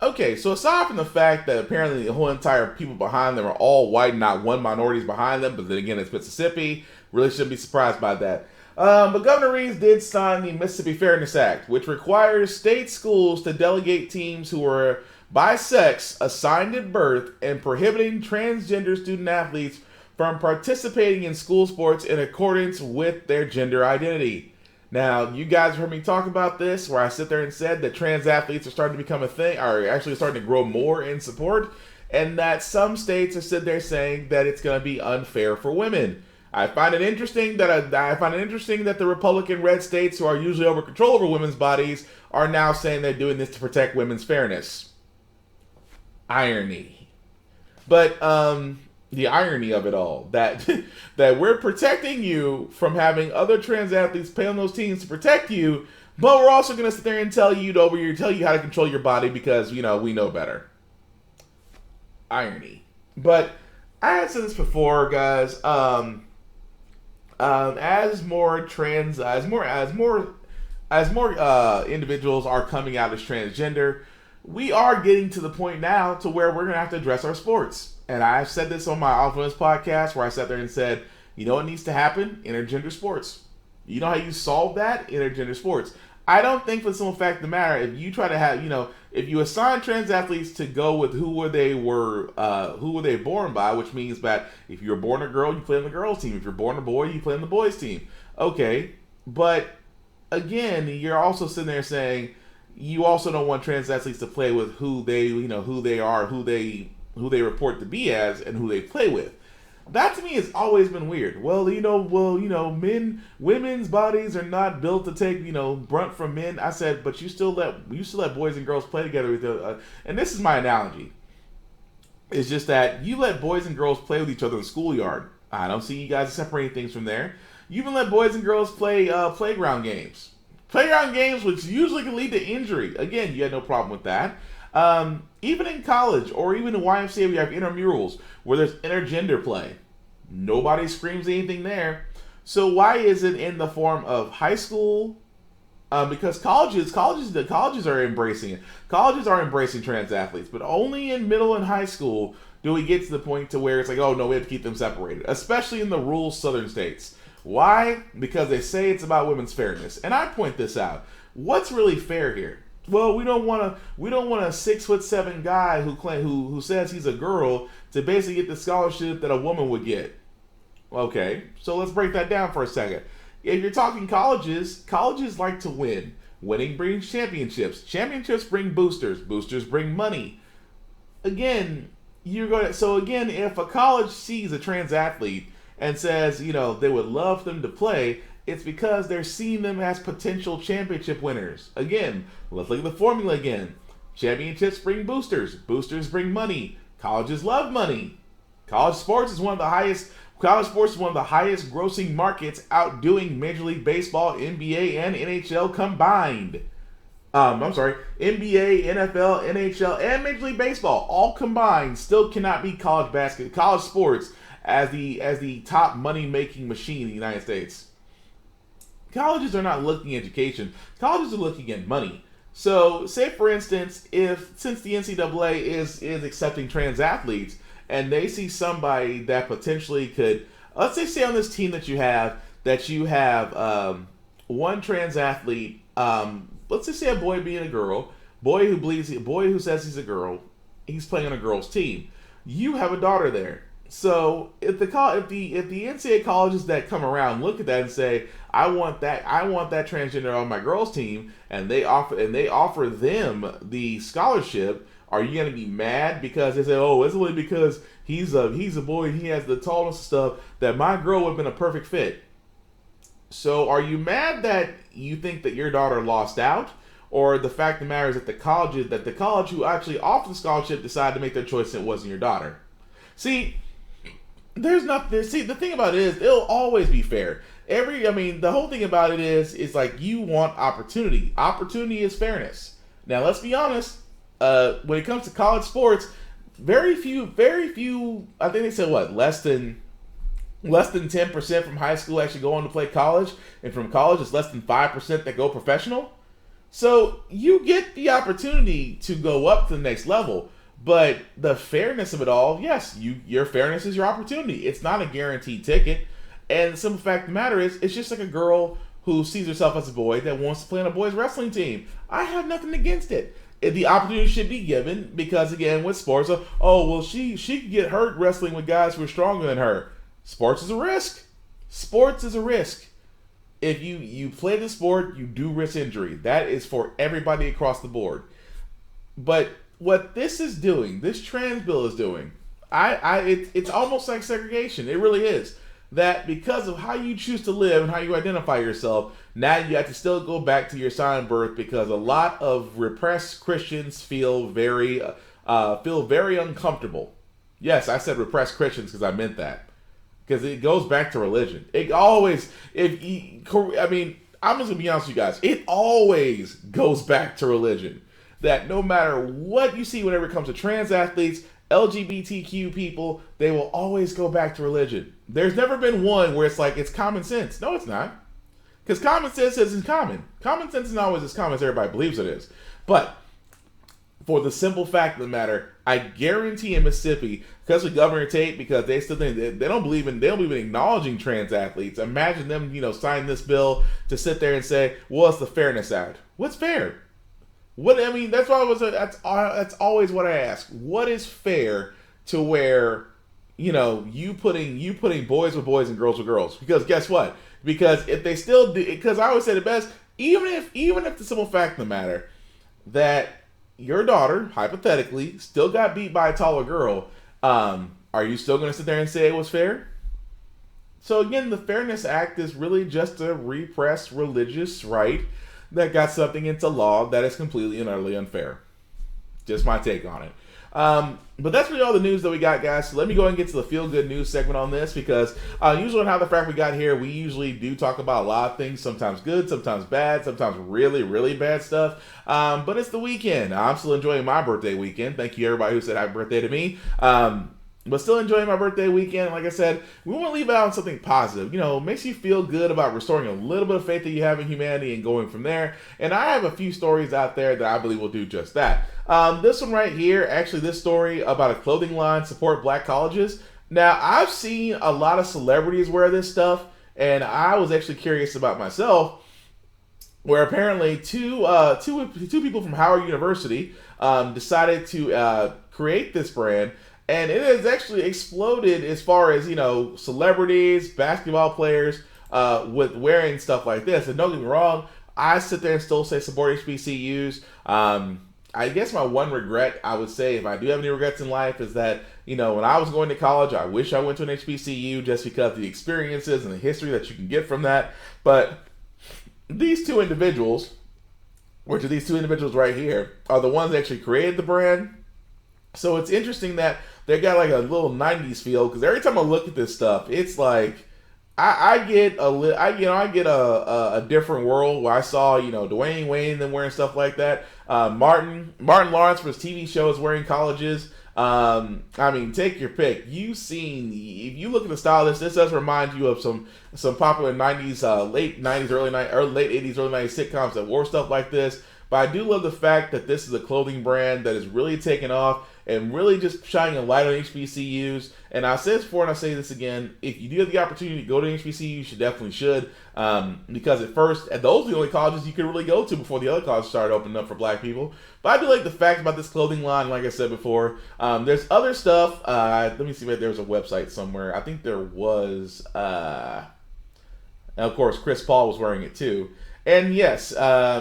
Okay, so aside from the fact that apparently the whole entire people behind them are all white, not one minority is behind them, but then again, it's Mississippi, really shouldn't be surprised by that. But Governor Reeves did sign the Mississippi Fairness Act, which requires state schools to delegate teams who are by sex assigned at birth, and prohibiting transgender student athletes from participating in school sports in accordance with their gender identity. Now, you guys heard me talk about this, where I sit there and said that trans athletes are starting to become a thing, are actually starting to grow more in support, and that some states are sitting there saying that it's going to be unfair for women. I find it interesting that the Republican red states, who are usually over control over women's bodies, are now saying they're doing this to protect women's fairness. Irony. But the irony of it all, that that we're protecting you from having other trans athletes play on those teams to protect you, but we're also going to sit there and tell you how to control your body because, we know better. Irony. But I had said this before, guys. As more individuals are coming out as transgender, we are getting to the point now to where we're going to have to address our sports. And I've said this on my Off Limits podcast, where I sat there and said, you know what needs to happen? Intergender sports. You know how you solve that? Intergender sports. I don't think for the simple fact of the matter, if you try to have, if you assign trans athletes to go with who were they born by, which means that if you're born a girl, you play on the girls' team. If you're born a boy, you play on the boys' team. Okay, but again, you're also sitting there saying you also don't want trans athletes to play with who they are, who they report to be as, and who they play with. That to me has always been weird. Women's bodies are not built to take, brunt from men. I said, but you still let boys and girls play together with and this is my analogy. It's just that you let boys and girls play with each other in the schoolyard. I don't see you guys separating things from there. You even let boys and girls play playground games. Playground games, which usually can lead to injury. Again, you had no problem with that. Even in college or even in YMCA, we have intramurals where there's intergender play. Nobody screams anything there. So why is it in the form of high school? Because colleges are embracing it. Colleges are embracing trans athletes, but only in middle and high school do we get to the point to where it's like, oh no, we have to keep them separated, especially in the rural southern states. Why? Because they say it's about women's fairness. And I point this out. What's really fair here? Well, we don't want a 6'7" guy who says he's a girl to basically get the scholarship that a woman would get. Okay, so let's break that down for a second. If you're talking colleges like to win. Winning brings championships. Championships bring boosters. Boosters bring money. Again, if a college sees a trans athlete and says, they would love them to play, it's because they're seeing them as potential championship winners. Again, let's look at the formula again. Championships bring boosters. Boosters bring money. Colleges love money. College sports is one of the highest grossing markets, outdoing Major League Baseball, NBA, and NHL combined. NBA, NFL, NHL, and Major League Baseball all combined still cannot beat college sports as the top money-making machine in the United States. colleges are not looking at education. Colleges are looking at money. So, say for instance, since the NCAA is accepting trans athletes, and they see somebody that potentially could, let's say on this team that you have one trans athlete, let's just say a boy being a girl, boy who says he's a girl, he's playing on a girl's team. You have a daughter there. So if the NCAA colleges that come around look at that and say, I want that transgender on my girls team, and they offer them the scholarship, are you going to be mad because they say, oh, it's only because he's a boy and he has the tallness and stuff that my girl would have been a perfect fit? So are you mad that you think that your daughter lost out, or the fact of the matter is that the college who actually offered the scholarship decided to make their choice and it wasn't your daughter? See, the thing about it is it'll always be fair. The whole thing about it is like you want opportunity. Opportunity is fairness. Now let's be honest. When it comes to college sports, very few. I think they said less than 10% from high school actually go on to play college, and from college it's less than 5% that go professional. So you get the opportunity to go up to the next level, but the fairness of it all, yes, your fairness is your opportunity. It's not a guaranteed ticket, and the simple fact of the matter is, it's just like a girl who sees herself as a boy that wants to play on a boys wrestling team. I have nothing against it. The opportunity should be given because, again, with sports, she could get hurt wrestling with guys who are stronger than her. Sports is a risk. Sports is a risk. If you play the sport, you do risk injury. That is for everybody across the board. But what this is doing, this trans bill is doing, it's almost like segregation. It really is. That because of how you choose to live and how you identify yourself, now you have to still go back to your sign of birth, because a lot of repressed Christians feel very uncomfortable. Yes, I said repressed Christians because I meant that. Because it goes back to religion. I'm just going to be honest with you guys. It always goes back to religion. That no matter what you see whenever it comes to trans athletes, LGBTQ people, they will always go back to religion. There's never been one where it's like, it's common sense. No, it's not. Because common sense isn't common. Common sense isn't always as common as everybody believes it is. But for the simple fact of the matter, I guarantee in Mississippi, because of Governor Tate, because they still think they don't believe in acknowledging trans athletes. Imagine them, signing this bill to sit there and say, "Well, it's the Fairness Act." What's fair? That's why that's always what I ask. What is fair to where, you putting boys with boys and girls with girls? Because guess what? Because if they still do, because I always say the best, even if the simple fact of the matter that your daughter, hypothetically, still got beat by a taller girl, are you still going to sit there and say it was fair? So again, the Fairness Act is really just a repressed religious right that got something into law that is completely and utterly unfair. Just my take on it. But that's really all the news that we got, guys. So let me go and get to the feel-good news segment on this, because usually on How the Frack We Got Here, we usually do talk about a lot of things, sometimes good, sometimes bad, sometimes really, really bad stuff. But it's the weekend. I'm still enjoying my birthday weekend. Thank you, everybody who said happy birthday to me. But still enjoying my birthday weekend. Like I said, we want to leave it out on something positive. Makes you feel good about restoring a little bit of faith that you have in humanity and going from there. And I have a few stories out there that I believe will do just that. This one right here, actually this story about a clothing line support black colleges. Now, I've seen a lot of celebrities wear this stuff, and I was actually curious about myself, where apparently two people from Howard University decided to create this brand. And it has actually exploded as far as, celebrities, basketball players with wearing stuff like this. And don't get me wrong, I sit there and still say support HBCUs. I guess my one regret, I would say, if I do have any regrets in life, is that, when I was going to college, I wish I went to an HBCU just because of the experiences and the history that you can get from that. But these two individuals, which are these two individuals right here, are the ones that actually created the brand. So it's interesting that they got like a little 90s feel, because every time I look at this stuff, it's like I get a different world where I saw, Dwayne Wayne and them wearing stuff like that. Martin Lawrence for his TV show is wearing colleges. I mean, take your pick. If you look at the style of this does remind you of some popular 90s, late 90s, late 80s, early 90s sitcoms that wore stuff like this. But I do love the fact that this is a clothing brand that is really taking off and really just shining a light on HBCUs. And I said this before and I say this again, if you do have the opportunity to go to HBCU, you definitely should. Because at first, those are the only colleges you could really go to before the other colleges started opening up for black people. But I do like the fact about this clothing line, like I said before. There's other stuff. Let me see if there's a website somewhere. I think there was. And of course, Chris Paul was wearing it too. And yes,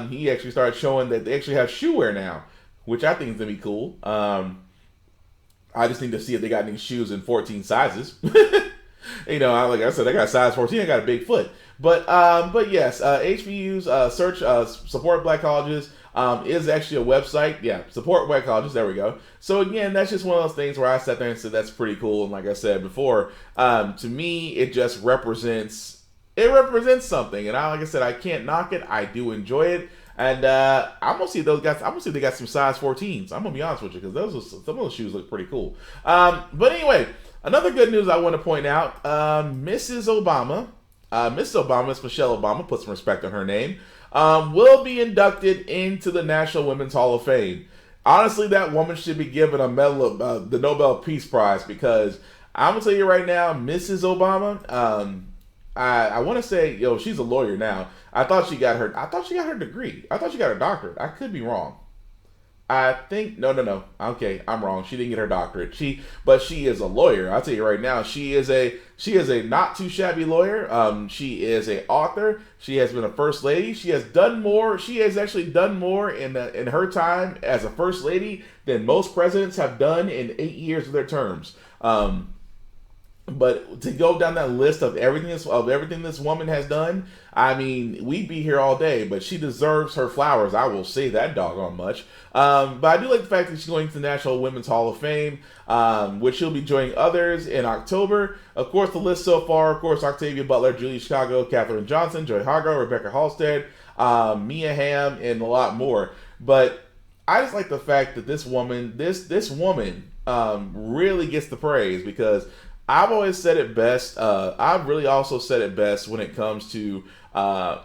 he actually started showing that they actually have shoe wear now, which I think is going to be cool. I just need to see if they got any shoes in 14 sizes. You know, like I said, I got size 14. I got a big foot. But yes, HBUs search support black colleges is actually a website. Yeah, support black colleges. There we go. So again, that's just one of those things where I sat there and said that's pretty cool. And like I said before, to me, it just represents something. And like I said, I can't knock it. I do enjoy it. And I'm gonna see those guys. I'm gonna see if they got some size 14s. I'm gonna be honest with you because some of those shoes look pretty cool. But anyway, another good news I want to point out: Mrs. Obama, Miss Michelle Obama, put some respect on her name, will be inducted into the National Women's Hall of Fame. Honestly, that woman should be given a medal of the Nobel Peace Prize because I'm gonna tell you right now, Mrs. Obama. I want to say, she's a lawyer now. I thought she got her degree. I thought she got her doctorate. I could be wrong. I think no. Okay, I'm wrong. She didn't get her doctorate. But she is a lawyer. I'll tell you right now. She is a not too shabby lawyer. She is a author. She has been a first lady. She has done more. She has actually done more in her time as a first lady than most presidents have done in 8 years of their terms. But to go down that list of everything this woman has done, I mean, we'd be here all day. But she deserves her flowers. I will say that doggone much. But I do like the fact that she's going to the National Women's Hall of Fame, which she'll be joining others in October. Of course, the list so far, of course, Octavia Butler, Julie Chicago, Katherine Johnson, Joy Hargrove, Rebecca Halstead, Mia Hamm, and a lot more. But I just like the fact that this woman really gets the praise because I've always said it best. I've really also said it best when it comes to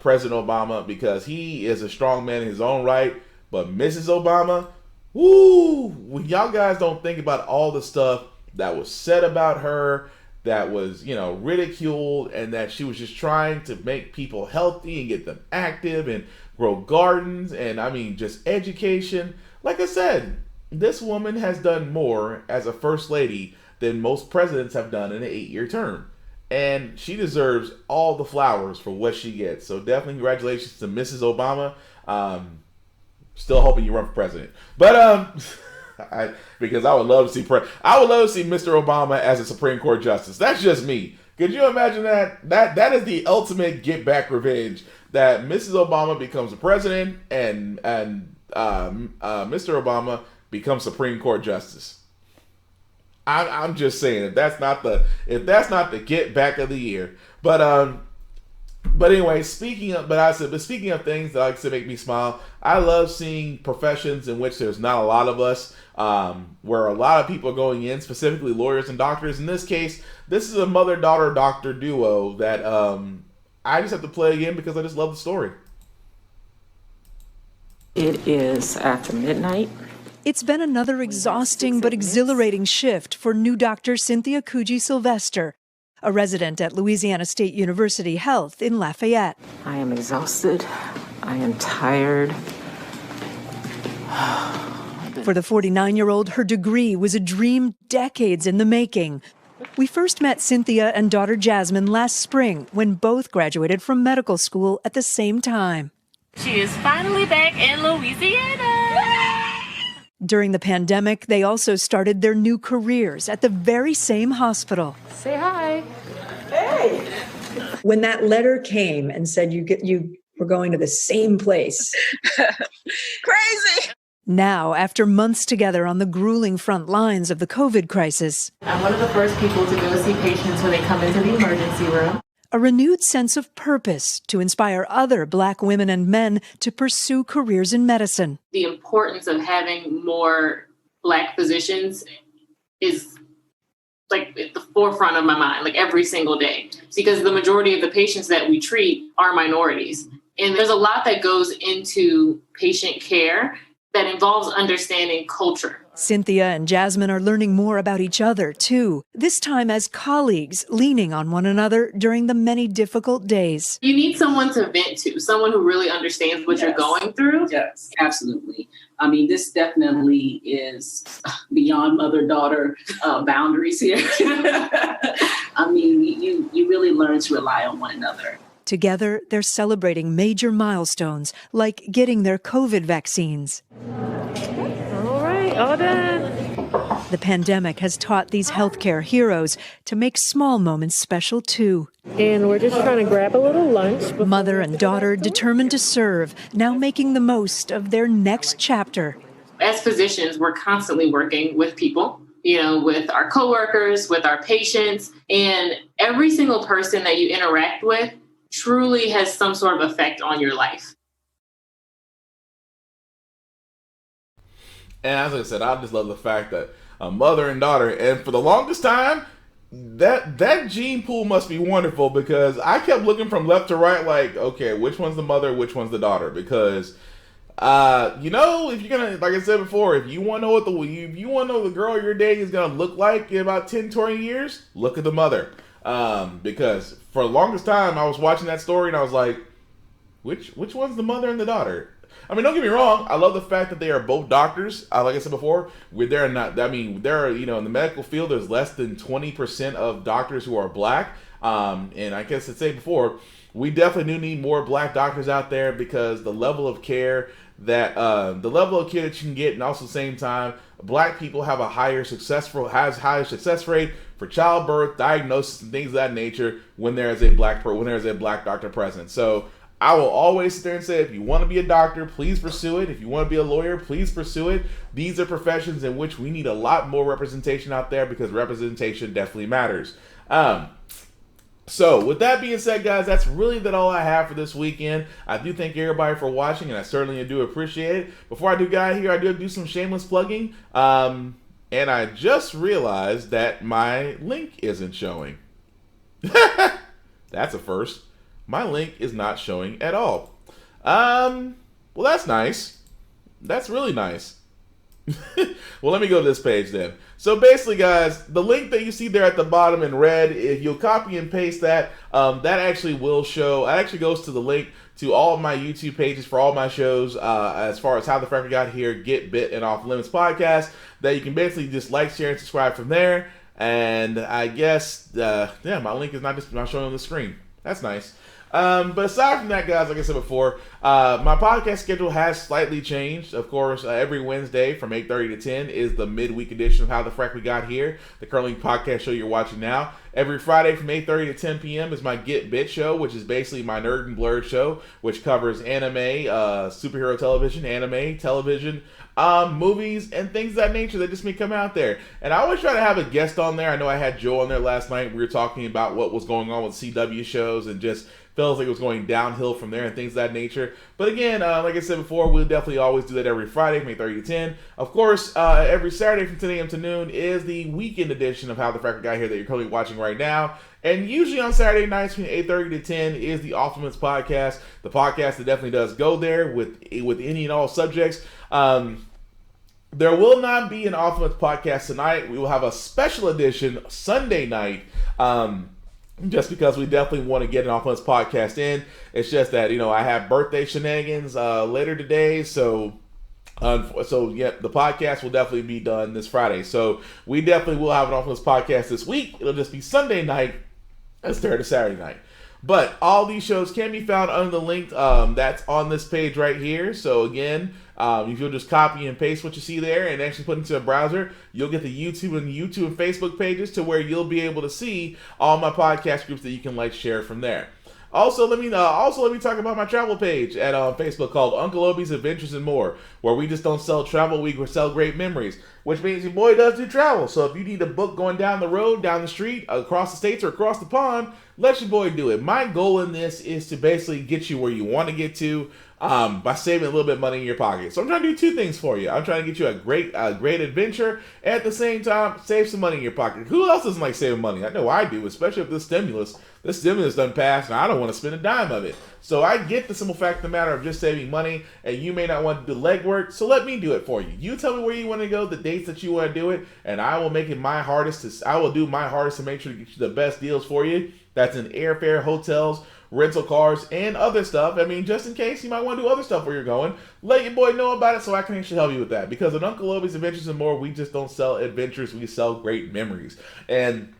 President Obama because he is a strong man in his own right. But Mrs. Obama, when y'all guys don't think about all the stuff that was said about her, that was, ridiculed, and that she was just trying to make people healthy and get them active and grow gardens and, just education. Like I said, this woman has done more as a first lady than most presidents have done in an 8-year term. And she deserves all the flowers for what she gets. So definitely congratulations to Mrs. Obama. Still hoping you run for president. But because I would love to see Mr. Obama as a Supreme Court justice. That's just me. Could you imagine that? That is the ultimate get back revenge. That Mrs. Obama becomes a president and Mr. Obama becomes Supreme Court justice. I'm just saying if that's not the get back of the year. But anyway, speaking of things that like to make me smile, I love seeing professions in which there's not a lot of us, where a lot of people are going in, specifically lawyers and doctors. In this case, this is a mother-daughter doctor duo that I just have to play again because I just love the story. It is after midnight. It's been another exhausting but exhilarating shift for new doctor Cynthia Coogee-Sylvester, a resident at Louisiana State University Health in Lafayette. I am exhausted. I am tired. For the 49-year-old, her degree was a dream decades in the making. We first met Cynthia and daughter Jasmine last spring when both graduated from medical school at the same time. She is finally back in Louisiana. During the pandemic, they also started their new careers at the very same hospital. Say hi. Hey. When that letter came and said you were going to the same place. Crazy. Now, after months together on the grueling front lines of the COVID crisis, I'm one of the first people to go see patients when they come into the emergency room. A renewed sense of purpose to inspire other Black women and men to pursue careers in medicine. The importance of having more Black physicians is like at the forefront of my mind, like every single day, because the majority of the patients that we treat are minorities. And there's a lot that goes into patient care that involves understanding culture. Cynthia and Jasmine are learning more about each other, too, this time as colleagues, leaning on one another during the many difficult days. You need someone to vent to, someone who really understands what you're going through. Yes, absolutely. I mean, this definitely is beyond mother-daughter boundaries here. I mean, you really learn to rely on one another. Together, they're celebrating major milestones, like getting their COVID vaccines. All right, all done. The pandemic has taught these healthcare heroes to make small moments special, too. And we're just trying to grab a little lunch. Mother and daughter determined to serve, now making the most of their next chapter. As physicians, we're constantly working with people, with our coworkers, with our patients, and every single person that you interact with truly has some sort of effect on your life. And as I said, I just love the fact that a mother and daughter, and for the longest time, that gene pool must be wonderful, because I kept looking from left to right like, okay, which one's the mother, which one's the daughter? Because if you're gonna, like I said before, if you want to know the girl you're dating is gonna look like in about 10, 20 years, look at the mother. Because for the longest time I was watching that story and I was like, which one's the mother and the daughter? I mean, don't get me wrong, I love the fact that they are both doctors. Like I said before, in the medical field, there's less than 20% of doctors who are black. And I guess to say before, we definitely do need more black doctors out there, because the level of care that you can get, and also at the same time, black people have a higher success rate for childbirth, diagnosis, and things of that nature when there is a black doctor present. So I will always sit there and say, if you want to be a doctor, please pursue it. If you want to be a lawyer, please pursue it. These are professions in which we need a lot more representation out there, because representation definitely matters. So with that being said, guys, that's really all I have for this weekend. I do thank everybody for watching, and I certainly do appreciate it. Before I do get out of here, I do some shameless plugging. And I just realized that my link isn't showing. That's a first. My link is not showing at all. Well, that's nice. That's really nice. Well, let me go to this page then. So basically, guys, the link that you see there at the bottom in red, if you'll copy and paste that, that actually will show. It actually goes to the link to all of my YouTube pages for all my shows, as far as How the Frack Got Here, Get Bit, and Off Limits podcast, that you can basically just like, share, and subscribe from there. And I guess, my link is not showing on the screen. That's nice. But aside from that, guys, like I said before, my podcast schedule has slightly changed. Of course, every Wednesday from 8:30 to 10 is the midweek edition of How the Frack We Got Here, the currently podcast show you're watching now. Every Friday from 8:30 to 10 p.m. is my Get Bit show, which is basically my Nerd and Blurred show, which covers anime, superhero television, anime, television, movies, and things of that nature that just may come out there. And I always try to have a guest on there. I know I had Joe on there last night. We were talking about what was going on with CW shows, and just feels like it was going downhill from there and things of that nature. But again, like I said before, we'll definitely always do that every Friday from 8:30 to 10. Of course, every Saturday from 10 a.m. to noon is the weekend edition of How the Frack Got Here that you're currently watching right now. And usually on Saturday nights from 8:30 to 10 is the Off Limits podcast, the podcast that definitely does go there with any and all subjects. There will not be an Off Limits podcast tonight. We will have a special edition Sunday night, just because we definitely want to get an Off Limits podcast in. It's just that, I have birthday shenanigans later today, so the podcast will definitely be done this Friday. So we definitely will have an Off Limits podcast this week. It'll just be Sunday night instead of Saturday night. But all these shows can be found under the link that's on this page right here. So again, if you'll just copy and paste what you see there and actually put into a browser, you'll get the YouTube and Facebook pages to where you'll be able to see all my podcast groups that you can share from there. Also, let me talk about my travel page at Facebook called Uncle Obi's Adventures and More, where we just don't sell travel, we sell great memories, which means your boy does do travel. So if you need a book going down the road, down the street, across the states, or across the pond, let your boy do it. My goal in this is to basically get you where you want to get to by saving a little bit of money in your pocket. So I'm trying to do two things for you. I'm trying to get you a great adventure, and at the same time, save some money in your pocket. Who else doesn't like saving money? I know I do, especially with this stimulus. This stimulus done passed, and I don't want to spend a dime of it. So I get the simple fact of the matter of just saving money, and you may not want to do legwork, so let me do it for you. You tell me where you want to go, the dates that you want to do it, and I will make it my hardest. I will do my hardest to make sure to get you the best deals for you. That's in airfare, hotels, rental cars, and other stuff. I mean, just in case you might want to do other stuff where you're going, let your boy know about it so I can actually help you with that. Because at Uncle Obi's Adventures and More, we just don't sell adventures, we sell great memories. And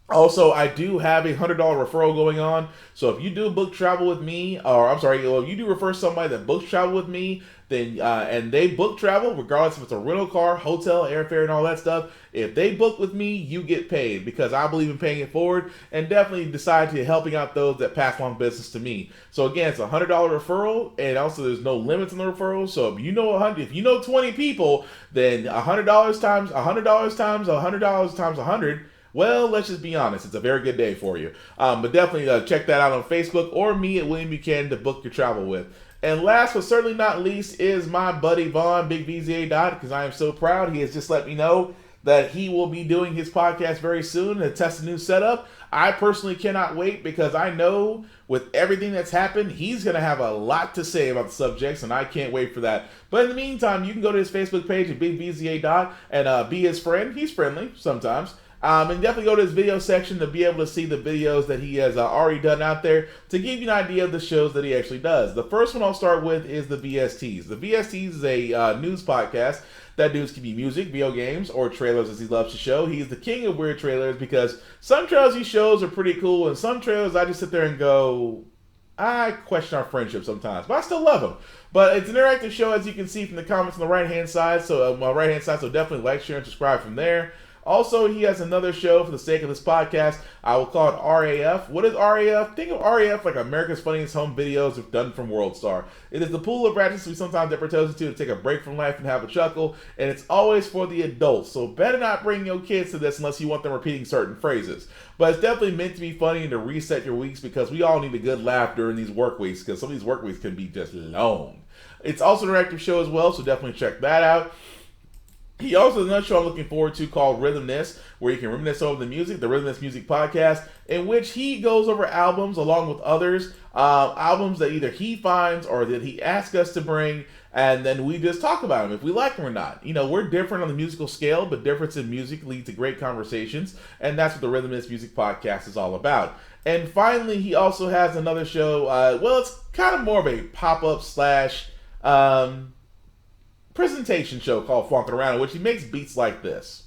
also, I do have a $100 referral going on. So if you do book travel with me, or I'm sorry, if you do refer somebody that books travel with me, then and they book travel, regardless if it's a rental car, hotel, airfare, and all that stuff, if they book with me, you get paid, because I believe in paying it forward, and definitely decide to helping out those that pass along business to me. So again, it's a $100 referral, and also there's no limits on the referral. So if you know 20 people, then $100 times $100 times $100 times 100. Well, let's just be honest. It's a very good day for you. But definitely check that out on Facebook or me at William Buchanan to book your travel with. And last but certainly not least is my buddy Vaughn, Big VZA Dot, because I am so proud. He has just let me know that he will be doing his podcast very soon and test a new setup. I personally cannot wait, because I know with everything that's happened, he's going to have a lot to say about the subjects, and I can't wait for that. But in the meantime, you can go to his Facebook page at Big VZA Dot and be his friend. He's friendly sometimes. And definitely go to his video section to be able to see the videos that he has already done out there to give you an idea of the shows that he actually does. The first one I'll start with is the VSTs. The VSTs is a news podcast that news can be music, video games, or trailers, as he loves to show. He's the king of weird trailers, because some trailers he shows are pretty cool, and some trailers I just sit there and go, I question our friendship sometimes, but I still love him. But it's an interactive show, as you can see from the comments on the right-hand side. So so definitely like, share, and subscribe from there. Also, he has another show for the sake of this podcast. I will call it RAF. What is RAF? Think of RAF like America's Funniest Home Videos if done from World Star. It is the pool of ratchets we sometimes dip our toes into to take a break from life and have a chuckle. And it's always for the adults. So better not bring your kids to this unless you want them repeating certain phrases. But it's definitely meant to be funny and to reset your weeks, because we all need a good laugh during these work weeks, because some of these work weeks can be just long. It's also an interactive show as well, so definitely check that out. He also has another show I'm looking forward to called Rhythmness, where you can reminisce over the music, the Rhythmness Music Podcast, in which he goes over albums along with others, albums that either he finds or that he asks us to bring, and then we just talk about them, if we like them or not. You know, we're different on the musical scale, but difference in music leads to great conversations, and that's what the Rhythmness Music Podcast is all about. And finally, he also has another show, it's kind of more of a pop-up slash presentation show called Funkin' Around, in which he makes beats like this.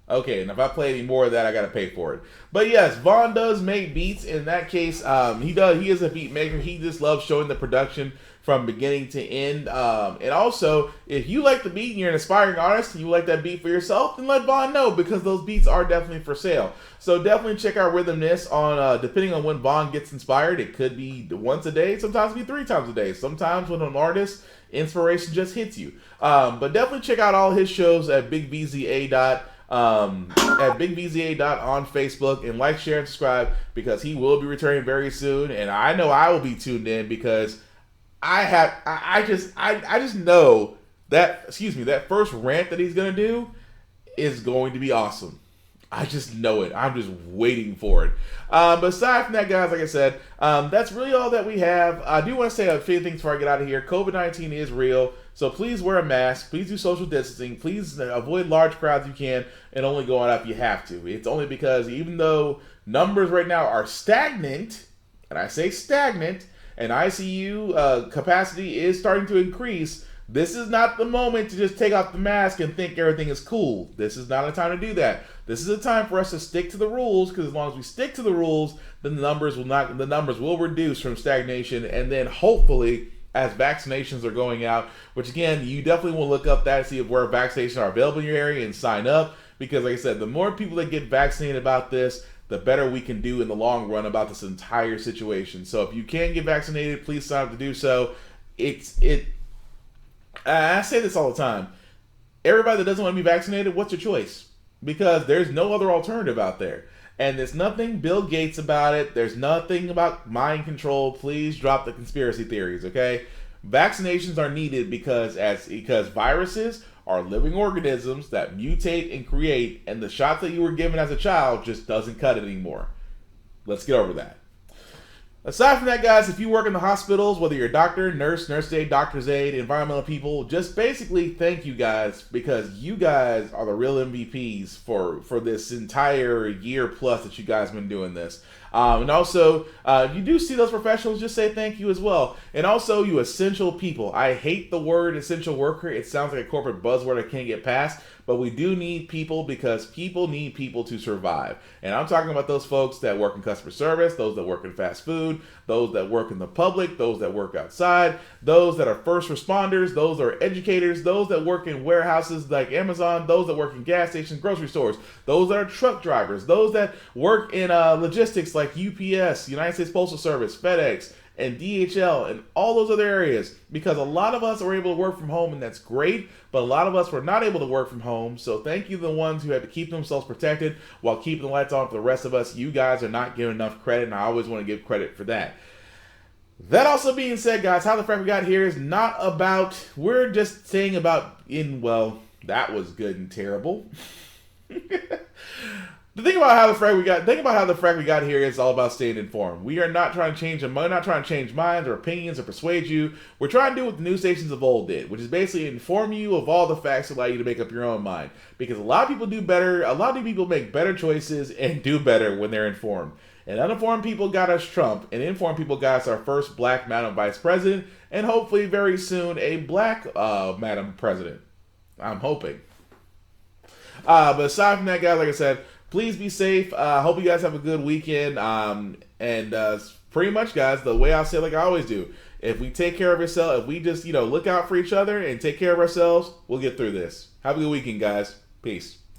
Okay, and if I play any more of that, I gotta pay for it. But yes, Vaughn does make beats. In that case, he is a beat maker. He just loves showing the production from beginning to end. And also, if you like the beat and you're an aspiring artist and you like that beat for yourself, then let Vaughn know, because those beats are definitely for sale. So definitely check out Rhythmness on, depending on when Vaughn gets inspired. It could be once a day, sometimes it could be 3 times a day. Sometimes when an artist, inspiration just hits you. But definitely check out all his shows at Big VZA Dot. At Big VZA Dot on Facebook, and like, share, and subscribe, because he will be returning very soon, and I know I will be tuned in, because I just know that that first rant that he's gonna do is going to be awesome. I just know it. I'm just waiting for it. But aside from that, guys, like I said, that's really all that we have. I do want to say a few things before I get out of here. COVID-19 is real, so please wear a mask. Please do social distancing. Please avoid large crowds if you can, and only go out if you have to. It's only because even though numbers right now are stagnant, and I say stagnant, and ICU capacity is starting to increase, this is not the moment to just take off the mask and think everything is cool. This is not a time to do that. This is a time for us to stick to the rules, because as long as we stick to the rules, then the numbers will reduce from stagnation, and then hopefully, as vaccinations are going out, which again, you definitely want to look up that and see where vaccinations are available in your area and sign up, because like I said, the more people that get vaccinated about this, the better we can do in the long run about this entire situation. So if you can get vaccinated, please sign up to do so. I say this all the time. Everybody that doesn't want to be vaccinated, what's your choice? Because there's no other alternative out there. And there's nothing Bill Gates about it. There's nothing about mind control. Please drop the conspiracy theories, okay? Vaccinations are needed because viruses are living organisms that mutate and create, and the shots that you were given as a child just doesn't cut it anymore. Let's get over that. Aside from that, guys, if you work in the hospitals, whether you're a doctor, nurse aide, doctor's aide, environmental people, just basically thank you guys, because you guys are the real MVPs for this entire year plus that you guys have been doing this. And also, if you do see those professionals, just say thank you as well. And also, you essential people. I hate the word essential worker. It sounds like a corporate buzzword I can't get past. But we do need people, because people need people to survive. And I'm talking about those folks that work in customer service, those that work in fast food, those that work in the public, those that work outside, those that are first responders, those that are educators, those that work in warehouses like Amazon, those that work in gas stations, grocery stores, those that are truck drivers, those that work in logistics like UPS, United States Postal Service, FedEx, and DHL, and all those other areas, because a lot of us are able to work from home, and that's great, but a lot of us were not able to work from home. So thank you to the ones who had to keep themselves protected while keeping the lights on for the rest of us. You guys are not given enough credit, and I always want to give credit for that. That also being said, guys, how the Frack we got here is not about, we're just saying about that was good and terrible. The thing about how the Frack we got here is all about staying informed. We are not trying to change them. We're not trying to change minds or opinions or persuade you. We're trying to do what the news stations of old did, which is basically inform you of all the facts that allow you to make up your own mind. Because a lot of people do better. A lot of people make better choices and do better when they're informed. And uninformed people got us Trump, and informed people got us our first black Madam Vice President, and hopefully very soon a black Madam President. I'm hoping. But aside from that, guys, like I said, please be safe. Hope you guys have a good weekend. Pretty much, guys, the way I say it, like I always do, if we take care of ourselves, if we just, look out for each other and take care of ourselves, we'll get through this. Have a good weekend, guys. Peace.